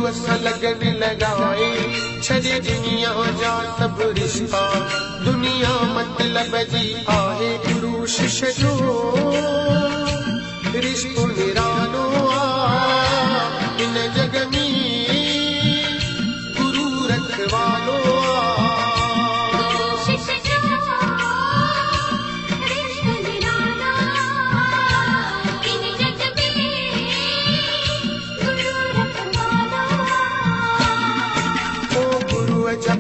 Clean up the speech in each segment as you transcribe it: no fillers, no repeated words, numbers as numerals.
असां लगन लगाए छॾे दुनिया जा सभु रिश्ता दुनिया मतलब जी आहे गुरु शिष्य जो रिश्तो निरालो आहे इन जग में गुरु रखवालो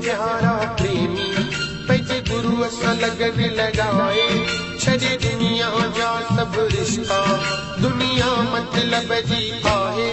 प्यारा प्रेमी पंहिंजे गुरु सां लगन लगाए छॾे दुनिया जा सभु रिश्ता दुनिया मतलब जी आहे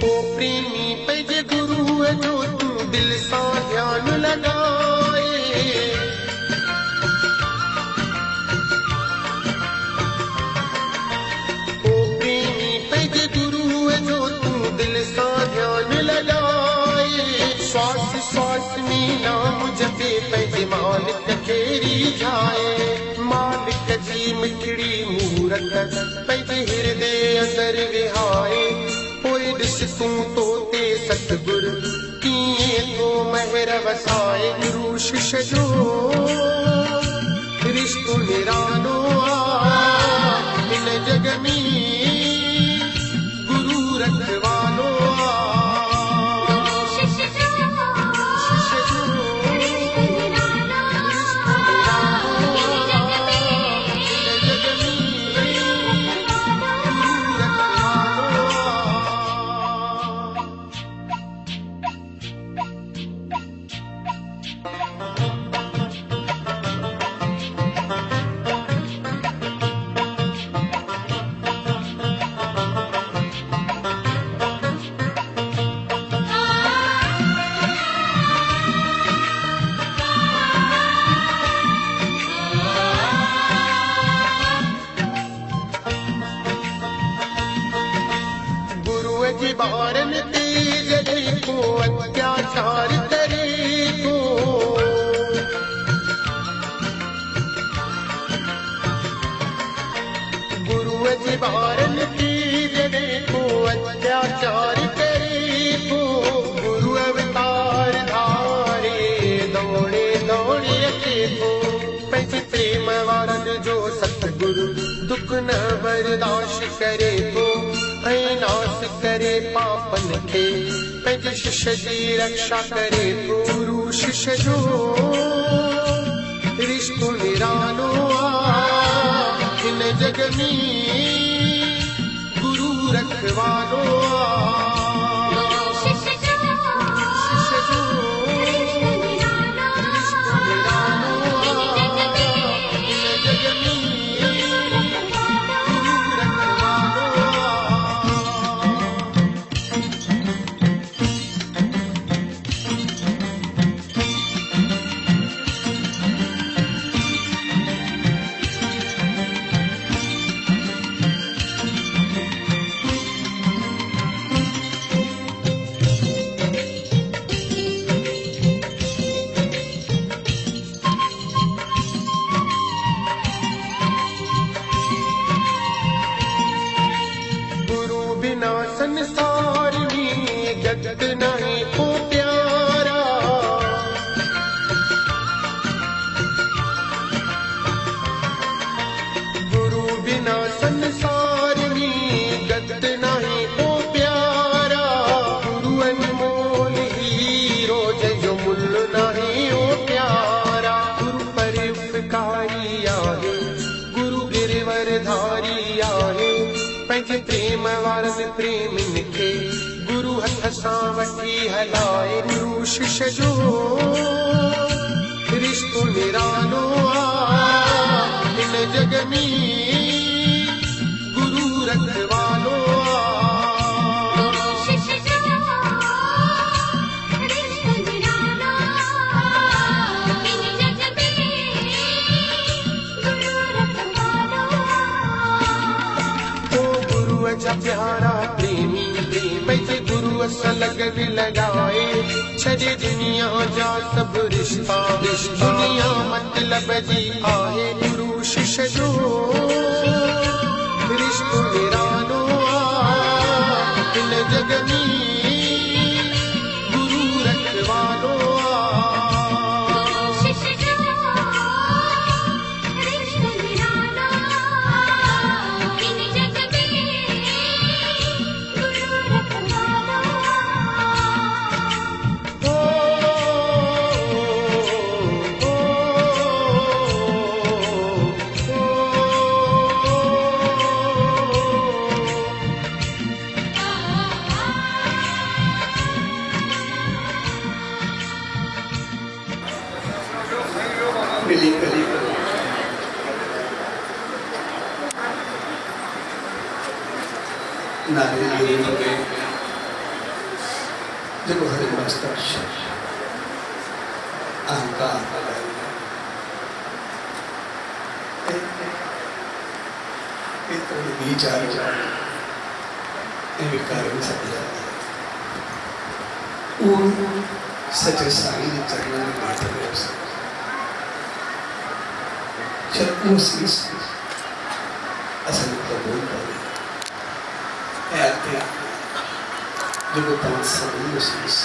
प्रेमी पंहिंजे गुरुअ जो तूं दिल सां ध्यान लगाए ओ प्रेमी पंहिंजे गुरुअ जो तूं दिल सां ध्यान लगाए श्वास श्वास में नाम जपे पंहिंजे मालिक खे रिझाए मालिक जी मिठड़ी मूरत पंहिंजे हृदय अंदर विहाए ॾिस तूं तो ते सतगुर कीअं तो महर वसाए गुरु शिष्य जो रिश्तो निरालो आहे इन जग में गुरु रखवालो जी बारन ते जॾहिं को अत्याचार करे थो गुरुअ जे बारन ते जॾहिं को अत्याचार करे थो गुरु अवतार धारे दौड़े दौड़े अचे थो पंहिंजे प्रेम वारनि जो सतगुरु दुख न बर्दाश्त करे थो ऐं नास करे पापन खे पंहिंजे शिष्य जी रक्षा करे थो गुरु शिष्य जो रिश्तो निरालो आहे हिन जग में गुरु रखवालो संसार में जगत नहीं को प्यारा गुरु बिना संसार में जगत नहीं को प्यारा गुरु अनमोल हीरो जो मुल नहीं हो प्यारा गुरु पर उपकारी आहे गुरु गिरवर धारी आहे पंहिंजे प्रेम वारनि प्रेमिन खे गुरु हथ सां वठी हलाए गुरु शिष्य जो निरालो इन जग में गुरु रखवालो प्यारा प्रेमी प्रेम से गुरु असा लगन लगाए छड़े दुनिया जा सब रिश्ता दुनिया मतलब जी आहे गुरु शिष्य जो रिश्तो निरालो इन जग में गुरु रखवालो देखो हरे मस्तक अहंकार बीच आ विकार वो सच्चे साईं ने चरणों में बैठे हुए चल वो शीश असल कबूल कर जब पांच सभी शीश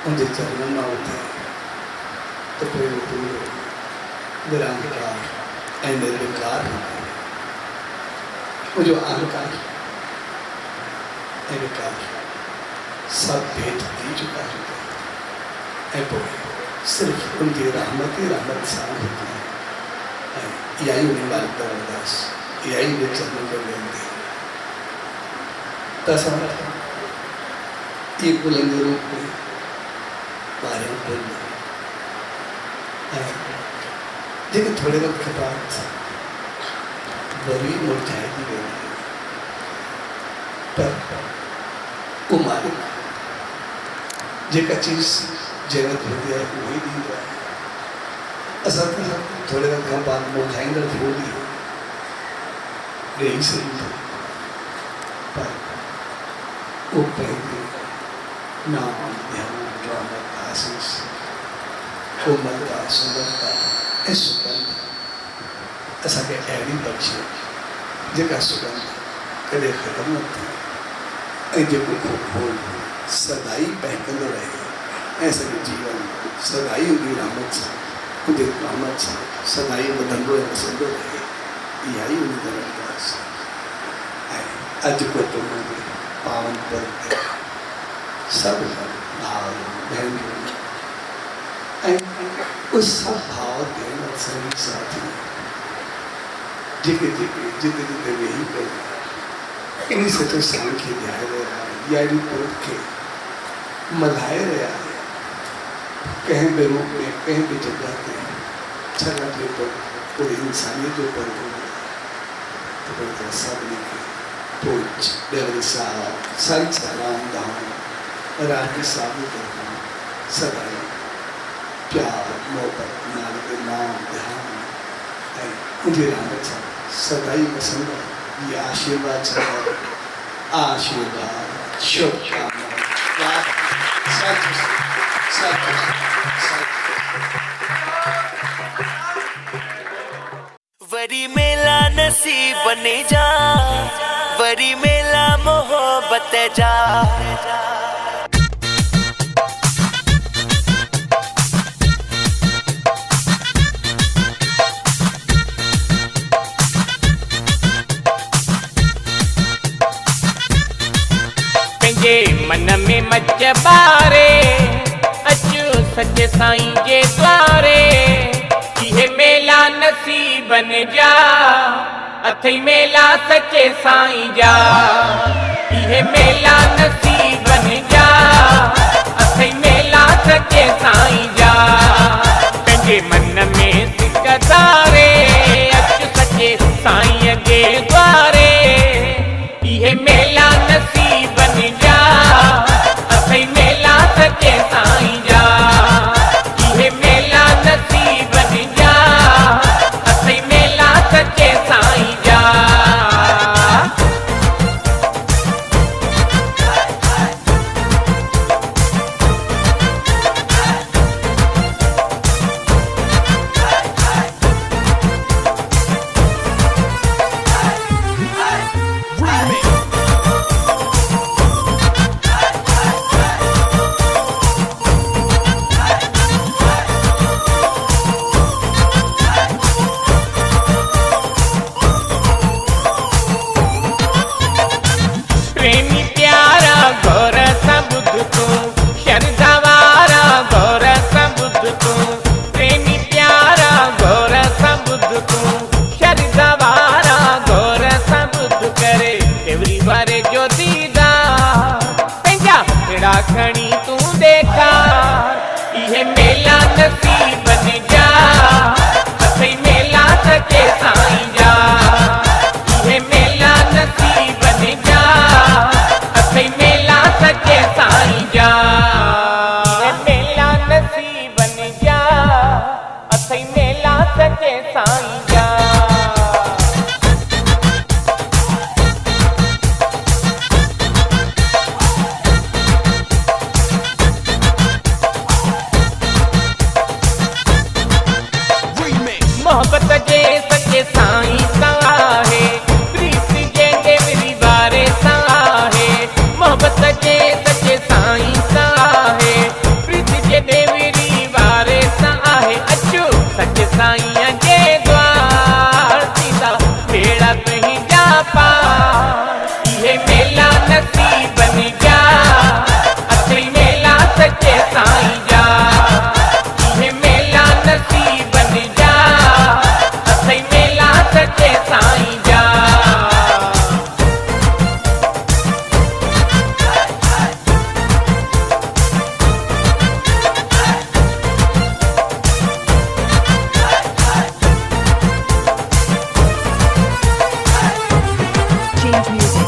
उनके चरणों में होते तो कोई निरंकार निर्विकार होता है। वो जो अहंकार निर्विकार सब भेद दे चुका होता है सिर्फ उनकी रहमत ही रहमत साम होती है। यही उन्हें बालक अरदास यही उन्हें चरणों को लेंगे तस्वीर ये बुलंद रूप में बारे में बोलना लेकिन थोड़े वक्त के बाद बड़ी मुरझाई गई पर वो मालिक जेका चीज जगत हो गया वही दी रहा है असल में थोड़े वक्त के बाद मुरझाएंगे हो दी यही सही था पर वो पहले नाम ध्यान रहमत आशीष कोमलता सुंदरता इस सुगंध ऐसा के अहड़ी बख्शे जगह सुगंध कदे खत्म होती है जब को खोल सदाई बहकल रहे ऐसा के जीवन सदाई उनकी रहमत से उनके रहमत से सदाई बदलो बसंदो रहे यही उनका अरदास आज को तुम पावन पर्व सब भाव बहन उस सब भाव देना सभी साथी जिके जिके जिते जिते यही कर इन्हीं से तो सांख्य ध्यान रहा यारी पुरुष के मधाए रहा कहीं भी रूप में कहीं भी जगह पे छला के ऊपर पूरी इंसानियत के ऊपर तो सब लिखे पूज देवरी साहब संत सलाम दाम रानी साबु करना सदाई प्यार मोहब्बत नाम नाम ध्यान मुझे रहमत सदाई पसंद ये आशीर्वाद आशीर्वाद शुभकामना वरी मेला नसीब बने जा वरी मेला मोहब्बत जा मन में मच बारे अचो सच्चे साईं जे द्वारे ये मेला नसीब बन जा अथई मेला सच्चे साईं जा ये मेला नसीब बन जा अथई मेला सच्चे साईं जा पंहिंजे मेला नसीब बन जा अथई मेला सचे साईं जा ये मेला नसीब बन जा अथई मेला सचे साईं जा ये मेला नसीब बन जा अथई मेला सचे साईं जा मोहब्बत जे सचे साईं सां है प्रीत जे देवरी वारे सां है मोहब्बत जे सचे साईं सां है प्रीत जे देवरी वारे सां है अचो सचे साईं जे द्वार सीधा बेड़ा कहीं जा पार ये मेला नसीब बन जा अथई मेला सचे साईं जा ये मेला नसीब बन जा अथई मेला सचे साईं जा Change music.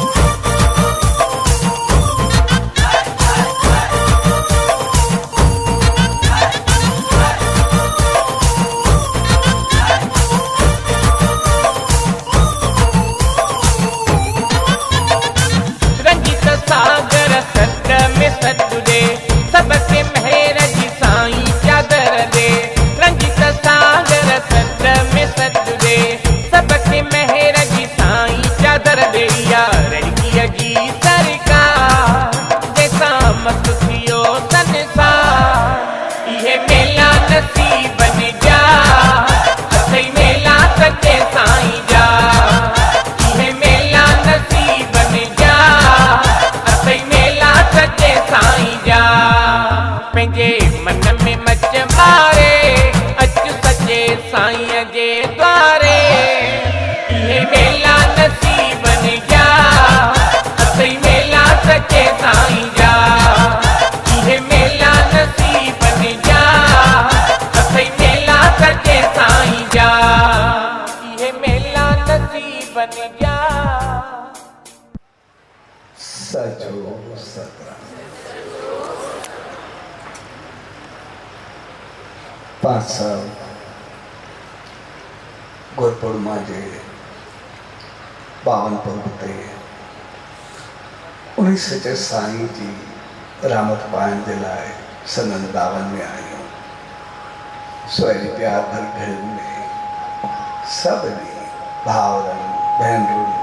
रंजित सागर सत में सतु दे सबके मेहर जी साईं चादर दे रंजित सागर सत में सतु दे सबके मेहर जी साईं चादर दे यार की सरकार जैसा मत थियो संसार ये मेला नसीब बन जा अथई मेला सचे साईं जा ये मेला नसीब बन जा अथई मेला सचे साईं जा पंहिंजे मन में मच मारे अच सचे साईं जे द्वारे ये मेला नसीब बन जा अथई मेला सचे साईं जा ये मेला नसीब बन जा अथई मेला सचे साईं जा ये मेला नसीब बन जा सजो सतरा पासा गुरपुरमा जे पावन पर्व ते उन्हीं सचे साईं जी रामत पाइण जे लाइ सन 52 में आहियूं सोरी प्यार भर घर में सभिनी भाउरनि भेनरुनि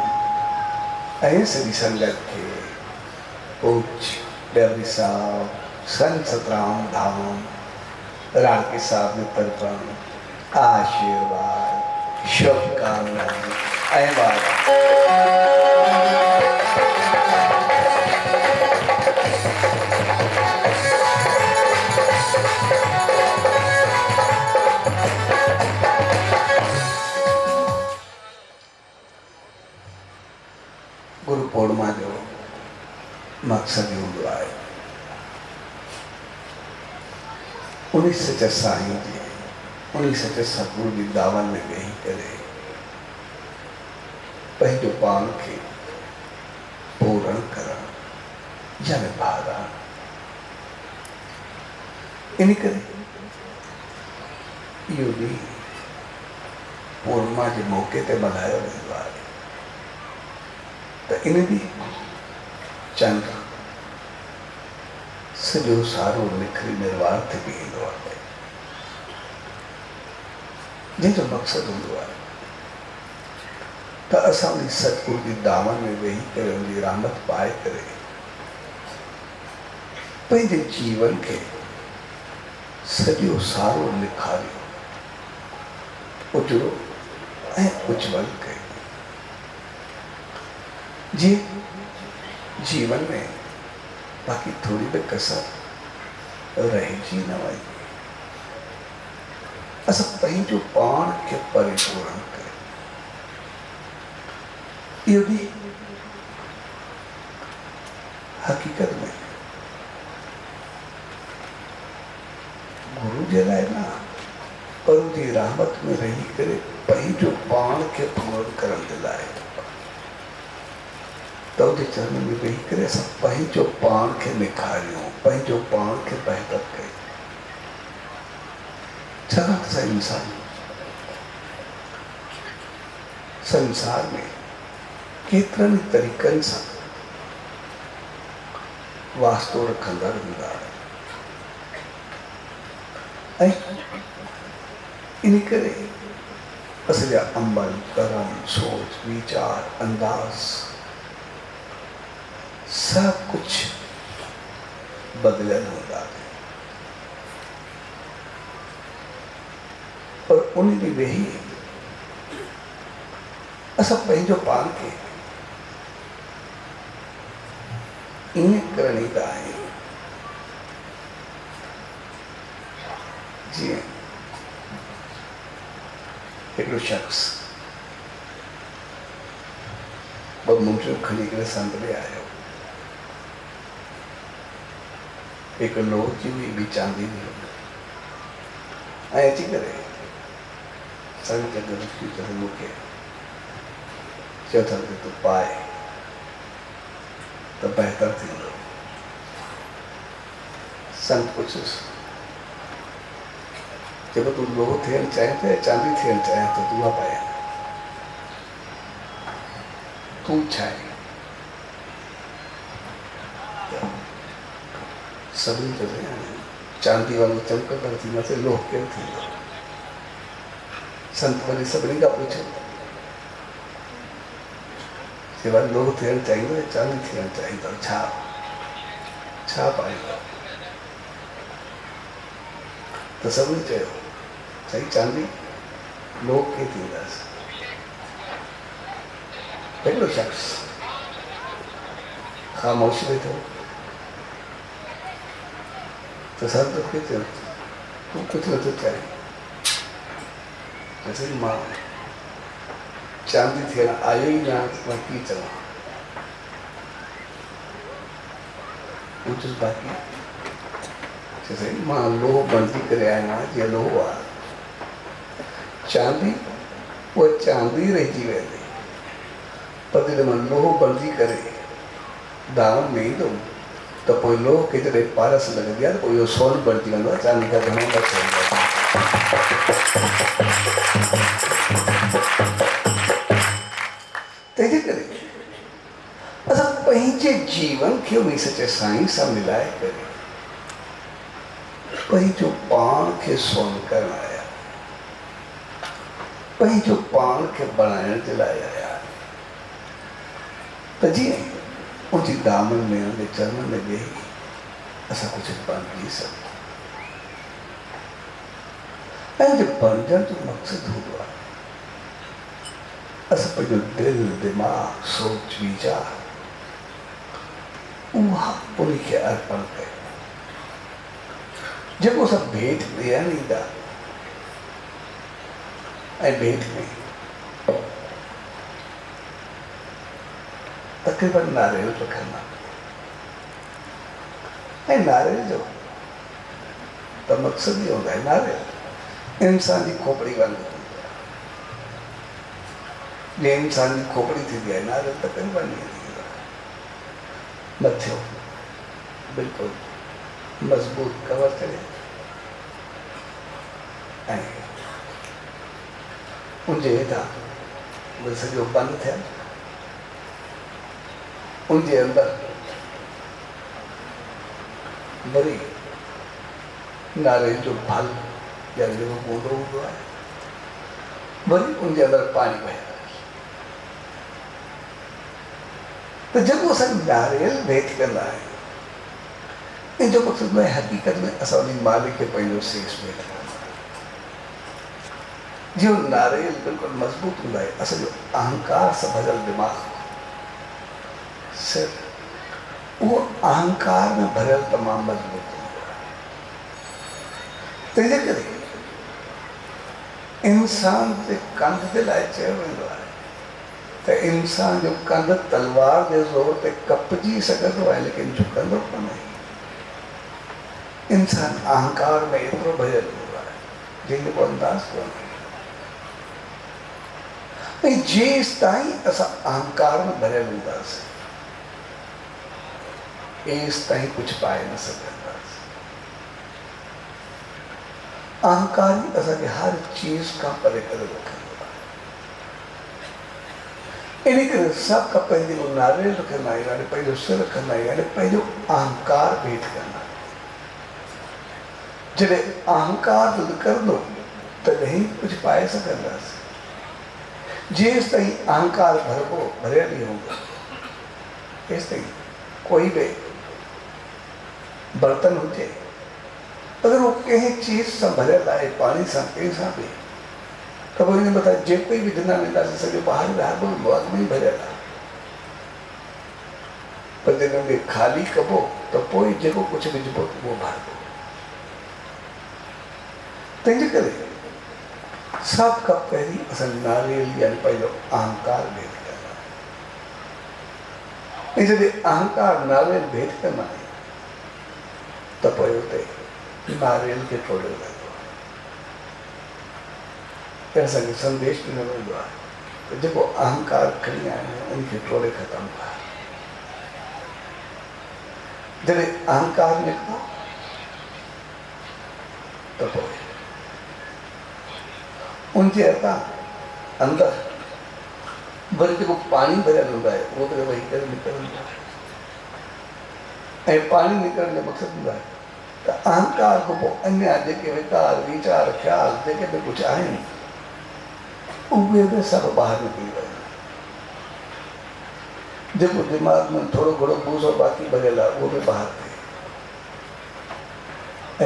ऐं सॼी संगत खे पूछ डेवरी साहब संत सतराम धाम राणकी साहब में तरफन आशीर्वाद शुभकामनाएं ऐं वादा गुरु पूर्णिमा जो मकसद हूंदो आहे उन्हीं सचे साईं जी उन्हीं सचे सतगुरु जी दावनि में वेही करे पंहिंजो पाण खे पूरण करणु या निभारणु इन करे इहो ॾींहुं पूर्णिमा जे मौके ते मल्हायो वेंदो आहे त इन ॾींहुं चंड सॼो सारो निखरी निर्वार ते बीहंदो आहे जंहिंजो मक़सदु हूंदो आहे त असां उन सतगुरु जी दामन में वेही करे उनजी रहमत पाए करे पंहिंजे जीवन खे सॼो सारो निखारियो उजड़ो ऐं उज्जवल कयो जी जीवन में बाकी थोड़ी भी कसर रहिजी न वई असां पंहिंजो पाण खे परिपूर्ण कयो इहो बि हक़ीक़त में गुरु जे लाइ न प्रभु जी रहमत में रही करे पंहिंजो पाण खे पूर्ण करण जे लाइ तो जे चरण में वेही करे असां पंहिंजो पाण खे निखारियूं, पंहिंजो पाण खे बहितर कयूं। छाकाणि असां संसार में केतिरनि तरीक़नि सां वास्तो रखंदा रहंदा ऐं इन करे असांजा अमल, कर्म, सोच, वीचार, अंदाज़ सब कुछ बदलियल हूंदा और उन ॾींहुं वेही असां पंहिंजो पाण खे ईअं करण ईंदा आहियूं जीअं हिकिड़ो शख़्स ॿ मुंडियूं खणी करे संत में आयो। हिकु लोह जी हुई, ॿी चांदी जी हुई ऐं अची करे संत खे मूंखे चयो था कि तूं पाए त बहितर थींदो। संत पुछियुसि जेको तूं लोह थियणु चाहीं थो या चांदी थियणु चाहीं थो, तूं पाए तूं छा आहे? सभिनी चयो चांदी वांगुरु चमकंदड़ थींदासीं, लोह केरु थींदो? संत वरी सभिनी खां पुछियो सिवाय लोह थियणु चाहींदो या चांदी थियणु चाहींदो, छा पाईंदो? त सभिनी चयो साईं चांदी, लोह कीअं थींदासीं? हिकिड़ो शख़्स ख़ामोश वेठो तो संत खे चयो तूं कुझु नथो चाहीं? जैसे मां चांदी थियण आयो ई न, मां कीअं चवां? पुछुसि बाक़ी जैसे मां लोह बणिजी करे आयो आहियां, जीअं लोह आहे चांदी, उहा चांदी रहिजी वेंदी, पर जॾहिं मां लोह बणिजी करे दाम में ईंदुमि त पोइ लोह खे जॾहिं पारस लॻंदी आहे त पोइ इहो सोन बणिजी वेंदो आहे, चांदी खां घणो न थींदो आहे। तंहिंजे करे असां पंहिंजे जीवन खे उन सचे साईं सां मिलाए करे पंहिंजो पाण खे सोन करण आया, पंहिंजो पाण खे बणाइण जे लाइ आया त जीअं उनजी दामन में, उनजे चरणनि में वेही असां कुझु बणिजी सघूं। ऐं जो बणजण जो मक़सदु हूंदो आहे असां पंहिंजो दिलि, दिमाग़, सोच, वीचार उहा उन खे अर्पण कयूं। जेको असां भेंट ॾियणु ईंदा ऐं भेंट में तक़रीबन नारियल रखंदा ऐं नारियल जो त मक़सदु इहो हूंदो आहे, नारियल इंसान जी खोपड़ी वांगुरु हूंदो आहे। जीअं इंसान जी खोपड़ी थींदी आहे, नारियल तक़रीबन ईअं थींदो आहे। मथियो बिल्कुलु मज़बूत कवर करे ऐं उनजे हेठां सॼो बंदि थियल, उनजे अंदरि वरी नारियल जो फल या जेको बूंदो हूंदो आहे, वरी उनजे अंदरि पाणी वहियल आहे। त जेको असां नारियल भेंट कंदा आहियूं, इन जो मक़सदु आहे हक़ीक़त में असां उन मालिक खे पंहिंजो शेष भेंट कंदा आहियूं। जीअं नारियल बिल्कुलु मज़बूत हूंदा आहे, असांजो अहंकार सां भरियल दिमाग़ सिर्फ उहो अहंकार में भरियल तमामु मज़बूत हूंदो आहे। तंहिंजे करे इंसान जे कंध जे लाइ चयो वेंदो आहे त इंसान जो कंध तलवार जे ज़ोर ते कपजी सघंदो आहे, लेकिन झुकंदो कोन्हे। इंसान अहंकार में एतिरो भरियल हूंदो आहे जंहिंजो को अंदाज़ कोन्हे। ऐं जेसि ताईं असां अहंकार में भरियल हूंदासीं एसि ताईं कुझु पाए न सघंदासीं। अहंकार ई असांखे हर चीज़ खां परे करे रखंदो आहे। इन करे सभु खां पंहिंजी उहो नारियल रखंदा आहियूं, यानी पंहिंजो सिर रखंदा आहियूं, यानी पंहिंजो अहंकार भेंट कंदा आहियूं। जॾहिं अहंकार निकिरंदो तॾहिं कुझु पाए सघंदासीं। जेसि ताईं अहंकार भरियल ई हूंदो तेसि ताईं कोई बि बर्तन हुजे अगर वो कंहिं चीज़ सां भरियल आहे, पाणी सां, कंहिं सां बि, त पोइ हिन मथां जेको ई विझंदा वेंदासीं सॼो ॿाहिरि विहारिबो हूंदो आहे, अॻु में ई भरियल आहे। पर जॾहिं उनखे ख़ाली कबो त पोइ जेको कुझु विझिबो उहो भरिबो। तंहिंजे करे सभ खां पहिरीं असां नारियल यानी पंहिंजो अहंकार भेंट कंदा आहियूं। ऐं जॾहिं अहंकार नारियल भेंट कंदा आहियूं त पोइ उते नारियल खे टोड़े वेंदो आहे। असांखे संदेश ॾिनो वेंदो आहे त जेको अहंकार खणी आया आहियूं उनखे टोड़े ख़तमु कयो। जॾहिं अहंकार निकितो त पोइ उनजे अॻियां अंदरि वरी जेको पाणी भरियल हूंदो आहे उहो त वही करे निकिरंदो आहे। ऐं पाणी निकिरण जो मक़सदु हूंदो आहे त अहंकार खां पोइ अञा जेके विकार वीचार ख़्याल जेके बि कुझु आहिनि उहे बि सभु ॿाहिरि निकिरी वञनि। जेको दिमाग़ में थोरो घणो भूसो बाक़ी भरियल आहे उहो बि ॿाहिरि थिए।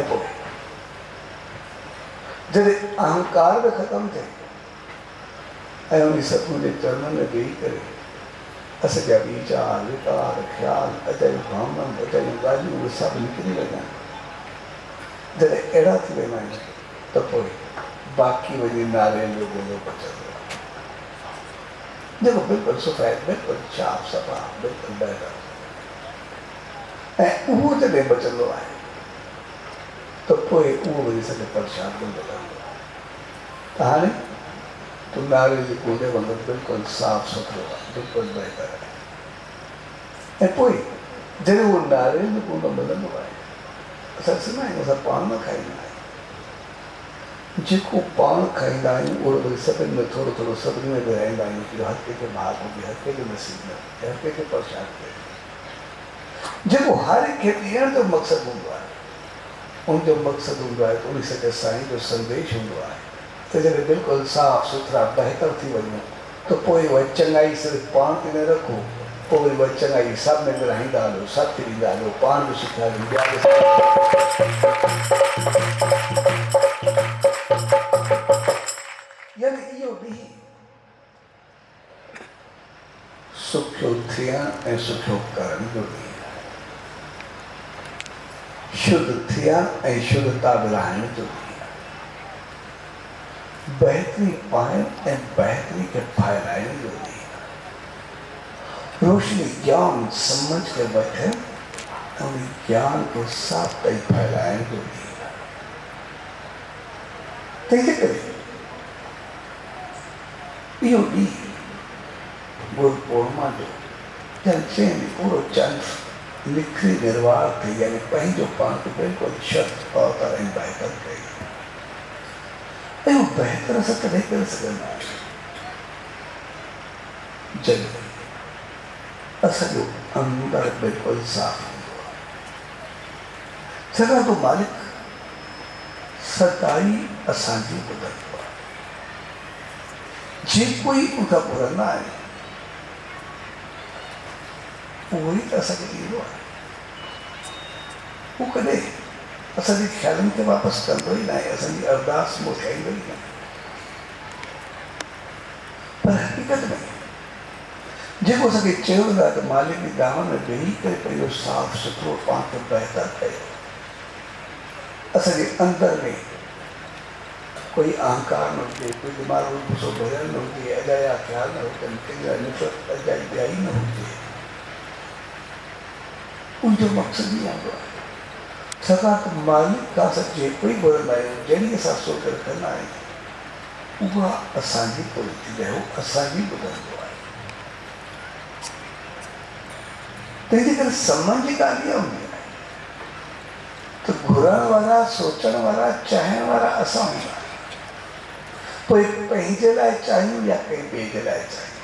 ऐं पोइ जॾहिं अहंकार बि ख़तमु थिए ऐं उन सतगुरु जे चरणनि में वेही करे असांजा वीचार विकार ख़्याल अजायूं भावनाऊं अजायूं ॻाल्हियूं उहे सभु निकिरी वेंदा आहिनि। जॾहिं अहिड़ा थी वेंदा आहिनि त पोइ बाक़ी वञी नारियल जो गोलो बचंदो आहे जेको बिल्कुलु सफ़ेद, बिल्कुलु साफ़ सफ़ा, बिल्कुलु ॿाहिरि। ऐं उहो जॾहिं बचंदो आहे त पोइ उहो वरी सॼो प्रसाद बि मिलंदो आहे। त हाणे तूं नारियल जे गोले वांगुरु बिल्कुलु साफ़ सुथिरो आहे, बिल्कुलु बहितर आहे। ऐं पोइ जॾहिं उहो नारियल जो गोलो मिलंदो आहे असां ॾिसंदा आहियूं असां पाण न खाईंदा आहियूं। जेको पाण खाईंदा आहियूं उहो वरी सभिनि में थोरो थोरो सभिनी में विराईंदा आहियूं की हर कंहिंखे भाग हुजे, हर कंहिंखे नसीब न हुजे, हर कंहिंखे प्रसाद थिए। जेको हर खे ॾियण जो मक़सदु हूंदो आहे उनजो मक़सदु हूंदो आहे त उन सॼे साईं जो संदेश हूंदो आहे त जॾहिं बिल्कुलु साफ़ सुथरा बहितर थी वञूं त पोइ उहा चङाई सिर्फ़ु पाण ते न रखो, पोइ वरी उहा चङाई सभ में विराईंदा हलो, सभु खे ॾींदा हलो, पाण बि सुठा हलो, ॿिया बि यानी इहो ॾींहुं सुठो थियण ऐं सुठो करण जो ॾींहुं आहे। शुद्ध थियण ऐं शुद्धता विराइण जो ॾींहुं आहे। बहितरी पाइण ऐं बहितरी खे फैलाइण जो ॾींहुं आहे। रोशनी ज्ञान समझ के वठण ऐं उन ज्ञान खे साफ़ ताईं फैलाइण जो ॾींहुं आहे। तंहिंजे करे इहो ॾींहुं गुरु पूर्णिमा जो जंहिं पूरो चंड निखरी निर्वाह थी यानी पंहिंजो पाण खे बिल्कुलु शत अवतर ऐं बहितर कई। ऐं उहो बहितर असां कॾहिं करे सघंदा आहियूं जॾहिं असांजो अंदरि बिल्कुलु साफ़ हूंदो आहे। छाकाणि त मालिक सदाई असांजी ॿुधंदो आहे। जेको ई उनखां घुरंदा आहियूं उहो ई त असांखे ॾींदो आहे। उहो कॾहिं असांजे ख़्यालनि खे वापसि कंदो ई न आहे, असांजी अरदास मोटाईंदो ई न आहे। पर हक़ीक़त में जेको असांखे चयो वेंदो आहे त मालिक जे गांव में वेही करे पंहिंजो साफ़ सुथिरो पाण खे बहितर कयो, असांजे अंदरि में कोई अहंकार न हुजे, कोई दिमाग़ में गुस्सो भरियल न हुजे, अजाया ख़्याल न हुजनि, कंहिंजा नफ़रत अजाई ॿियाई न हुजे। उनजो मक़सदु ई हूंदो आहे छाकाणि त मालिक खां असां जेको ई घुरंदा आहियूं, जहिड़ी असां सोच रखंदा आहियूं, उहा असांजी पूरी थींदी आहे, उहा असांजी ॿुधंदो आहे। तंहिंजे करे सम्झ जी ॻाल्हि इहा हूंदी आहे त घुरण वारा, सोचण वारा, चाहिण वारा असां हूंदा आहियूं। पोइ पंहिंजे लाइ चाहियूं या कंहिं ॿिए जे लाइ चाहियूं,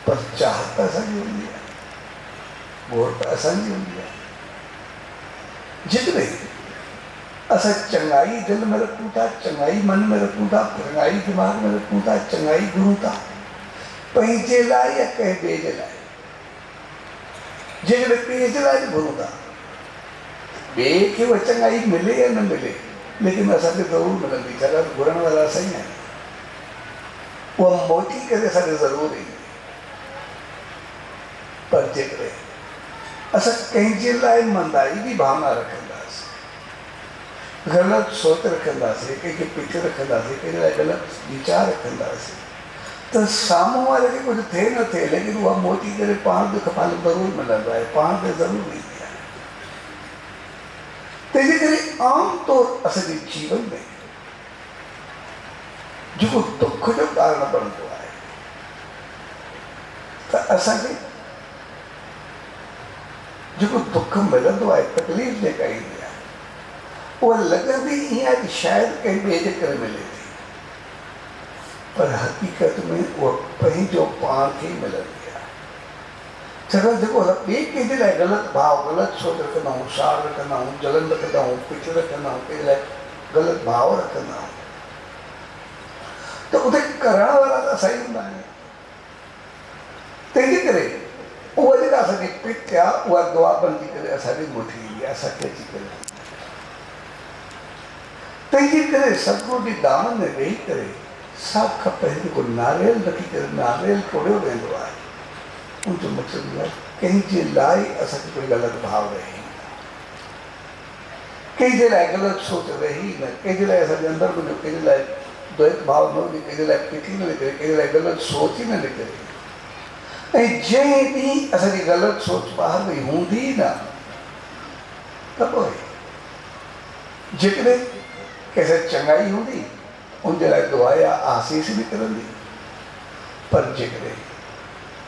पर चाहत त असांजी हूंदी आहे, घोर त असांजी हूंदी आहे। जेकॾहिं असां चङाई दिलि में रखूं था, चङाई मन में रखूं था, चङाई दिमाग़ में रखूं था, चङाई घुरूं था, पंहिंजे लाइ या कंहिं ॿिए जे लाइ, जेकॾहिं पंहिंजे लाइ घुरूं था, ॿिए खे उहा चङाई मिले या न मिले, लेकिन असांखे ज़रूरु मिलंदी, छाकाणि घुरण वारा असां ई आहियूं। उहा मोटी करे असांखे ज़रूरु ईंदी। पर जेकॾहिं असां कंहिंजे लाइ मंदाई जी भावना रखंदासीं, ग़लति सोच रखंदासीं, कंहिंखे पिछे रखंदासीं, कंहिंजे लाइ ग़लति वीचार रखंदासीं, त साम्हूं वारे खे कुझु थिए न थिए, लेकिन उहा मोटी करे पाण दुख पाण ज़रूरु मिलंदो आहे, पाण खे ज़रूरु ईंदी आहे। तंहिंजे करे आम तौर असांजे जीवन में जेको दुख जो कारण बणंदो आहे, त असांखे जेको दुख मिलंदो आहे, तकलीफ़ जेका ईंदी आहे, उहा लॻंदी ईअं आहे कि शायदि कंहिं ॿिए जे करे मिले थी, पर हक़ीक़त में उहा पंहिंजो पाण खे मिलंदी आहे। छाकाणि जेको असां ॿिए कंहिंजे लाइ ग़लति भाव, ग़लति सोच रखंदा आहियूं, सार रखंदा आहियूं, जलन रखंदा आहियूं, पिछ रखंदा आहियूं, कंहिंजे लाइ ग़लति भाव रखंदा आहियूं, त उते करण वारा त असां ई हूंदा आहियूं। तंहिंजे करे उहा जेका असांजी पिच आहे, उहा दुआ बणिजी करे असांखे ॻोठी ईंदी आहे, असांखे अची करे। तंहिंजे करे सतगुरू जी दामन में वेही करे साख पहिरीं जेको नारियल रखी करे नारियल टोड़ियो वेंदो आहे, उनजो मतिलबु आहे कंहिंजे लाइ असांखे कोई ग़लति भाव रहे न, कंहिंजे लाइ ग़लति सोच रही न, कंहिंजे लाइ असांजे अंदरि वञो, कंहिंजे लाइ द्वैत भाव न हुजे, कंहिंजे लाइ पिठी न निकिरे, कंहिंजे लाइ ग़लति सोच ई न निकिरे। ऐं जंहिं ॾींहुं असांजी ग़लति सोच ॿाहिरि वई हूंदी न, त पोइ जेकॾहिं कंहिंसां चङाई हूंदी, उनजे लाइ दुआ या आसीस निकिरंदी, पर जेकॾहिं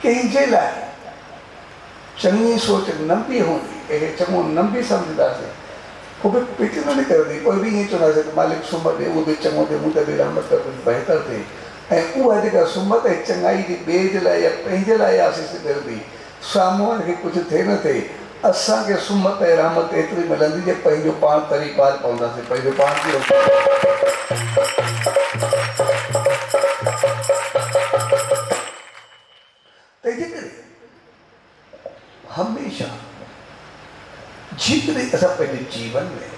कंहिंजे लाइ चङी सोच न बि हूंदी, कंहिंखे चङो न बि सम्झंदासीं, पोइ बि पिच न निकिरंदी, पोइ बि ईअं चवंदासीं त मालिक सुम्ह ॾे, उहो बि चङो ॾे, मूं त बि रहमत कर, कुझु बहितर थिए। ऐं उहा जेका सुमत ऐं चङाई जी ॿिए जे लाइ या पंहिंजे लाइ आसीस मिलंदी, साम्हूं वारे खे कुझु थिए न थिए, असांखे सुमत ऐं रहमत एतिरी मिलंदी जे पंहिंजो पाण तरी पार पवंदासीं, पंहिंजो पाण खे। तंहिंजे करे हमेशह जेकॾहिं असां पंहिंजे जीवन में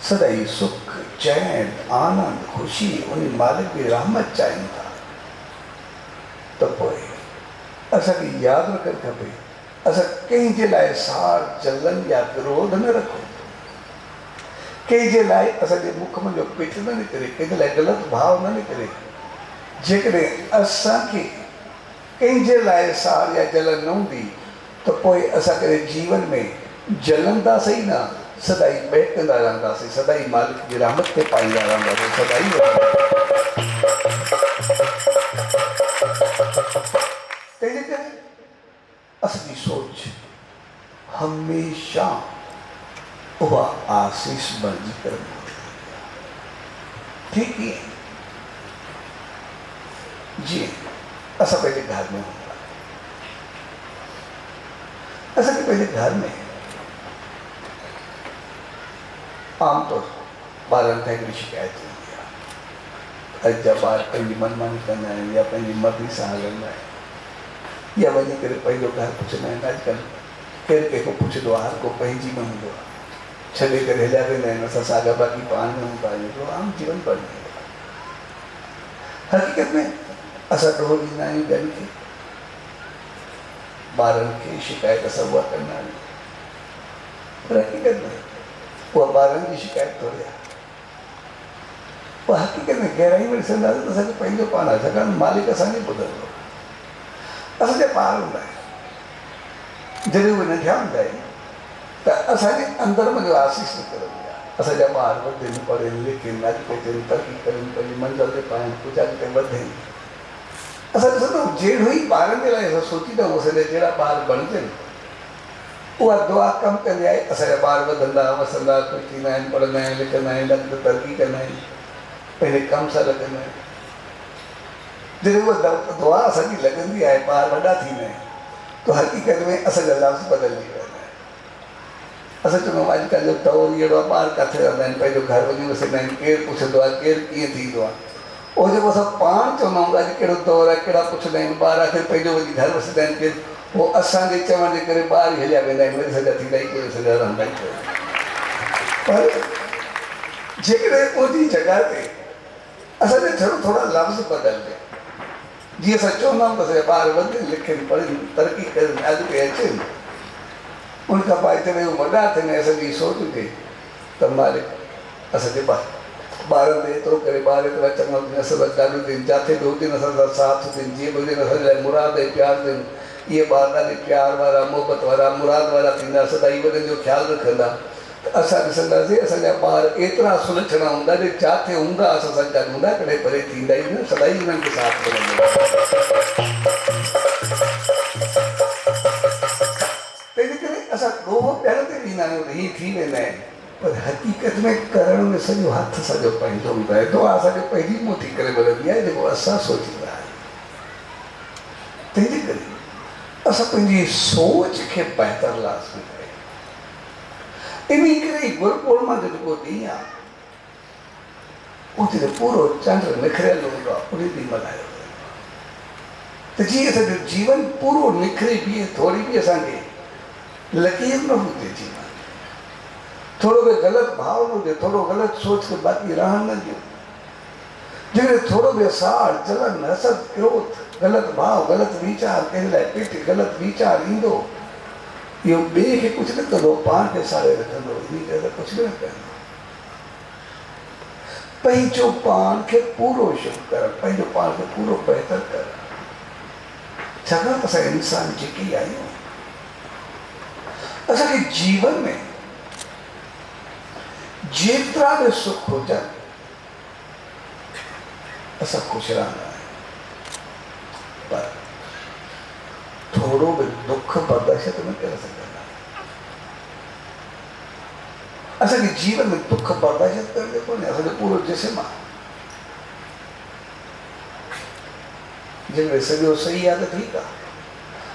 सदाई सुख, चैन, आनंद, ख़ुशी, उन मालिक जी रहमत चाहियूं था, त पोइ असांखे यादि रखणु खपे, असां कंहिंजे लाइ सार, जलन या क्रोध न रखूं, कंहिंजे लाइ असांजे मुख में पिठ न निकिरे, कंहिंजे लाइ ग़लति भाव न निकिरे। जेकॾहिं असांखे कंहिंजे लाइ सार या जलन न हूंदी, त पोइ असां कॾहिं जीवन में जलंदासीं न, सदाई बहकंदा रहंदासीं, सदाई मालिक जी रहमत खे पाईंदा रहंदासीं, सदाई। तंहिंजे करे असांजी सोच हमेशह उहा आसीस बणिजी करे ठीक ही जीअं असां पंहिंजे घर में हूंदा, असांखे पंहिंजे घर में आमतौर ॿारनि खां हिकिड़ी शिकायत थींदी आहे, अॼु जा ॿार पंहिंजी मनमानी कंदा आहिनि या पंहिंजी मर्ज़ी सां हलंदा आहिनि, या वञी करे पंहिंजो घर पुछंदा आहिनि। अॼुकल्ह केरु कंहिंखो पुछंदो आहे, हर को पंहिंजी में हूंदो आहे, छॾे करे हलिया वेंदा आहिनि, असां साॻा बाक़ी पाण में हूंदा आहियूं, जो आम जीवन बणिजी वेंदो आहे। हक़ीक़त में असां ॾोह ॾींदा आहियूं ॿियनि खे, ॿारनि खे शिकायत असां उहा कंदा आहियूं, पर हक़ीक़त में उहा ॿारनि जी शिकायत थोरी आहे, उहा हक़ीक़त में गहराई में ॾिसंदासीं त असांखे पंहिंजो पाण आहे, छाकाणि मालिक असांखे ॿुधंदो। असांजा ॿार हूंदा आहिनि, जॾहिं उहे नंढा हूंदा आहिनि त असांजे अंदर में जो आशीष निकिरंदी आहे। असांजा ॿार वधनि पढ़नि लिखनि अॻिते तरक़ी कनि पंहिंजी मंज़िल ते पाइनि कुझु अॻिते वधनि। असां ॾिसंदो जहिड़ो ई ॿारनि जे लाइ असां सोचींदा आहियूं असांजा जहिड़ा ॿार बणजनि उहा दुआ कमु कंदी आहे। असांजा ॿार वधंदा वसंदा कुझु थींदा आहिनि पढ़ंदा आहिनि लिखंदा आहिनि अॻिते तरक़ी कंदा आहिनि पंहिंजे कम सां लॻंदा आहिनि। जॾहिं उहा दुआ असांजी लॻंदी आहे ॿार वॾा थींदा आहिनि त हक़ीक़त में असांजा लफ़्ज़ बदिलजी वेंदा आहिनि। असां चवंदा आहियूं अॼुकल्ह जो दौरु अहिड़ो आहे ॿार किथे रहंदा आहिनि पंहिंजो घर वञी वसंदा आहिनि केरु पुछंदो आहे केरु कीअं थींदो आहे। उहो जेको असां पाण चवंदा आहियूं अॼु कहिड़ो दौरु आहे कहिड़ा पुछंदा आहिनि ॿार आख़िर पंहिंजो वञी घर वसंदा आहिनि केरु उहो असांजे चवण जे करे ॿार हिलिया वेंदा आहिनि वरी सॼा थींदा ई कोई सॼा रहंदा ई कोई। पर जेकॾहिं उनजी जॻह ते असांजे थोरा लफ़्ज़ बदिलजे जीअं असां चवंदा आहियूं त असांजा ॿार वधनि लिखनि पढ़नि तरक़ी कनि अॻिते अचनि उन खां पोइ जॾहिं वॾा थियनि असांजी सोच हुजे त मालिक असांजे ॿारनि ते एतिरो करे ॿार एतिरा चङा हुजनि असां सां ॻाल्हियूं ॾियनि जिथे बि हुजनि असां सां साथ ॾियनि जीअं बि हुजनि असांजे लाइ मुराद ऐं प्यार ॾियनि। इहे ॿार ॾाढे प्यार वारा मोहबत वारा मुराद वारा थींदा सदाई वॾनि जो ख़्यालु रखंदा त असां ॾिसंदासीं असांजा ॿार एतिरा सुलझणा हूंदा जे जिथे हूंदा असां सां गॾु हूंदा कॾहिं परे थींदा ई न सदाई हुननि खे साथ मिलंदो। तंहिंजे करे असां ॾोहो ॿियनि ते ॾींदा आहियूं हीअ थी वेंदा आहिनि पर हक़ीक़त में करण में सॼो हथु सॼो पंहिंजो हूंदो आहे। दुआ असांखे पंहिंजी मुंहुं थी करे मिलंदी आहे जेको असां सोचींदा आहियूं। तंहिंजे करे असां पंहिंजी सोच खे बहितर लाज़मी कयूं। इन करे ई गुरू पूर्णिमा जो जेको ॾींहुं आहे उते पूरो चंड निखरियल हूंदो आहे उन ॾींहुं मल्हायो त जीअं असांजो जीवन पूरो निखरे बीहे थोरी बि असांखे लकीर न हुजे जीवन थोरो बि ग़लति भाव न हुजे थोरो ग़लति सोच के बाक़ी रहण न ॾियो। जॾहिं थोरो बि साड़ जलन हसद क्रोध ग़लति भाव ग़लति वीचार कंहिं लाइ पेट ग़लति वीचार ईंदो इहो ॿिए खे कुझु न कंदो पाण खे साड़े रखंदो इन करे त कुझु न कंदो। पंहिंजो पाण खे पूरो शुभ कर पंहिंजो पाण खे पूरो बहितर कर छाकाणि त असां इंसान जेके आहियूं असांखे जीवन में जेतिरा बि सुख हुजनि असां ख़ुशि रहंदा आहियूं पर थोरो बि दुख बर्दाश्त न करे सघंदा। असांखे जीवन में दुख बर्दाश्त करणु कोन्हे असांजो पूरो जिस्म आहे जंहिंमें सॼो सही आहे त ठीकु आहे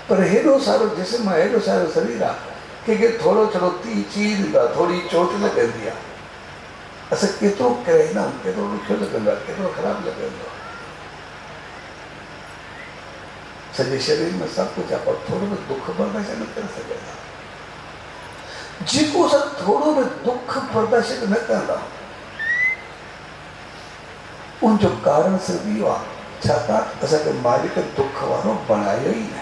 पर हेॾो सारो जिस्म आहे हेॾो सारो शरीर आहे कंहिंखे थोरो थोरो चीर ईंदो आहे थोरी चोट लॻंदी आहे असां केतिरो किराईंदा आहियूं केतिरो ॾुखियो लॻंदो आहे केतिरो ख़राबु लॻंदो आहे। सॼे शरीर में सभु कुझु आहे पर थोरो बि दुख बर्दाश्त न करे सघंदा। जेको असां थोरो बि दुख बर्दाश्त न कंदा उनजो कारण सिर्फ़ु इहो आहे छाकाणि असांखे मालिक दुख वारो बणायो ई न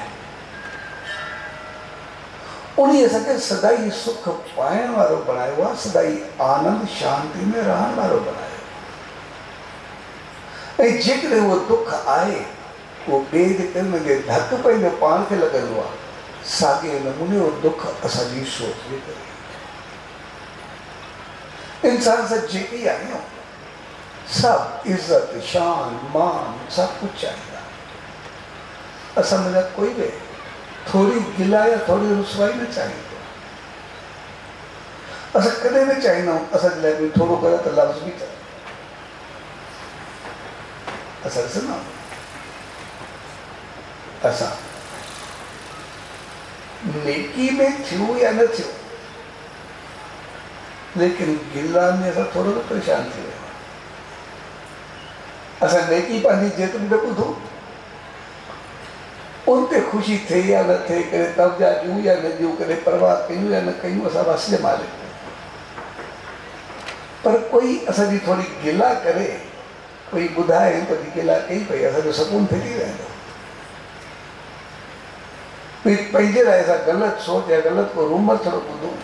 उन असांखे सदाई सुख पाइण वारो बणायो आहे सदाई आनंद शांति में रहण वारो बणायो ऐं जेकॾहिं उहो दुख आहे उहो ॿिए जे कम में धक पंहिंजो पाण खे लॻंदो आहे साॻे नमूने उहो दुख असांजी सोच जे करे इंसान सां जेके आहियूं सभु इज़त शान मान सभु कुझु चाहींदा असां में कोई बि थोरी गिला या थोरी रुसवाई न चाहींदो। असां कॾहिं न चाहींदा आहियूं असांजे लाइ कोई थोरो ग़लति लफ़्ज़ बि चए असां ॾिसंदा आहियूं असां नेकी में थियो या न थियो लेकिन गिला में असां थोरो बि परेशान थी विया असां नेकी पंहिंजी जेतिरी न ॿुधो उन ते ख़ुशी थिए या न थिए कॾहिं तवजा ॾियूं या न ॾियूं कॾहिं परवाह कयूं या न कयूं असां बस जे मालिक पर कोई असांजी थोरी गिला करे कोई ॿुधाए त गिला कई पई असांजो सुकून फिटी वेंदो पंहिंजे लाइ असां ग़लति सोच या ग़लति को रूमर थोरो ॿुधूं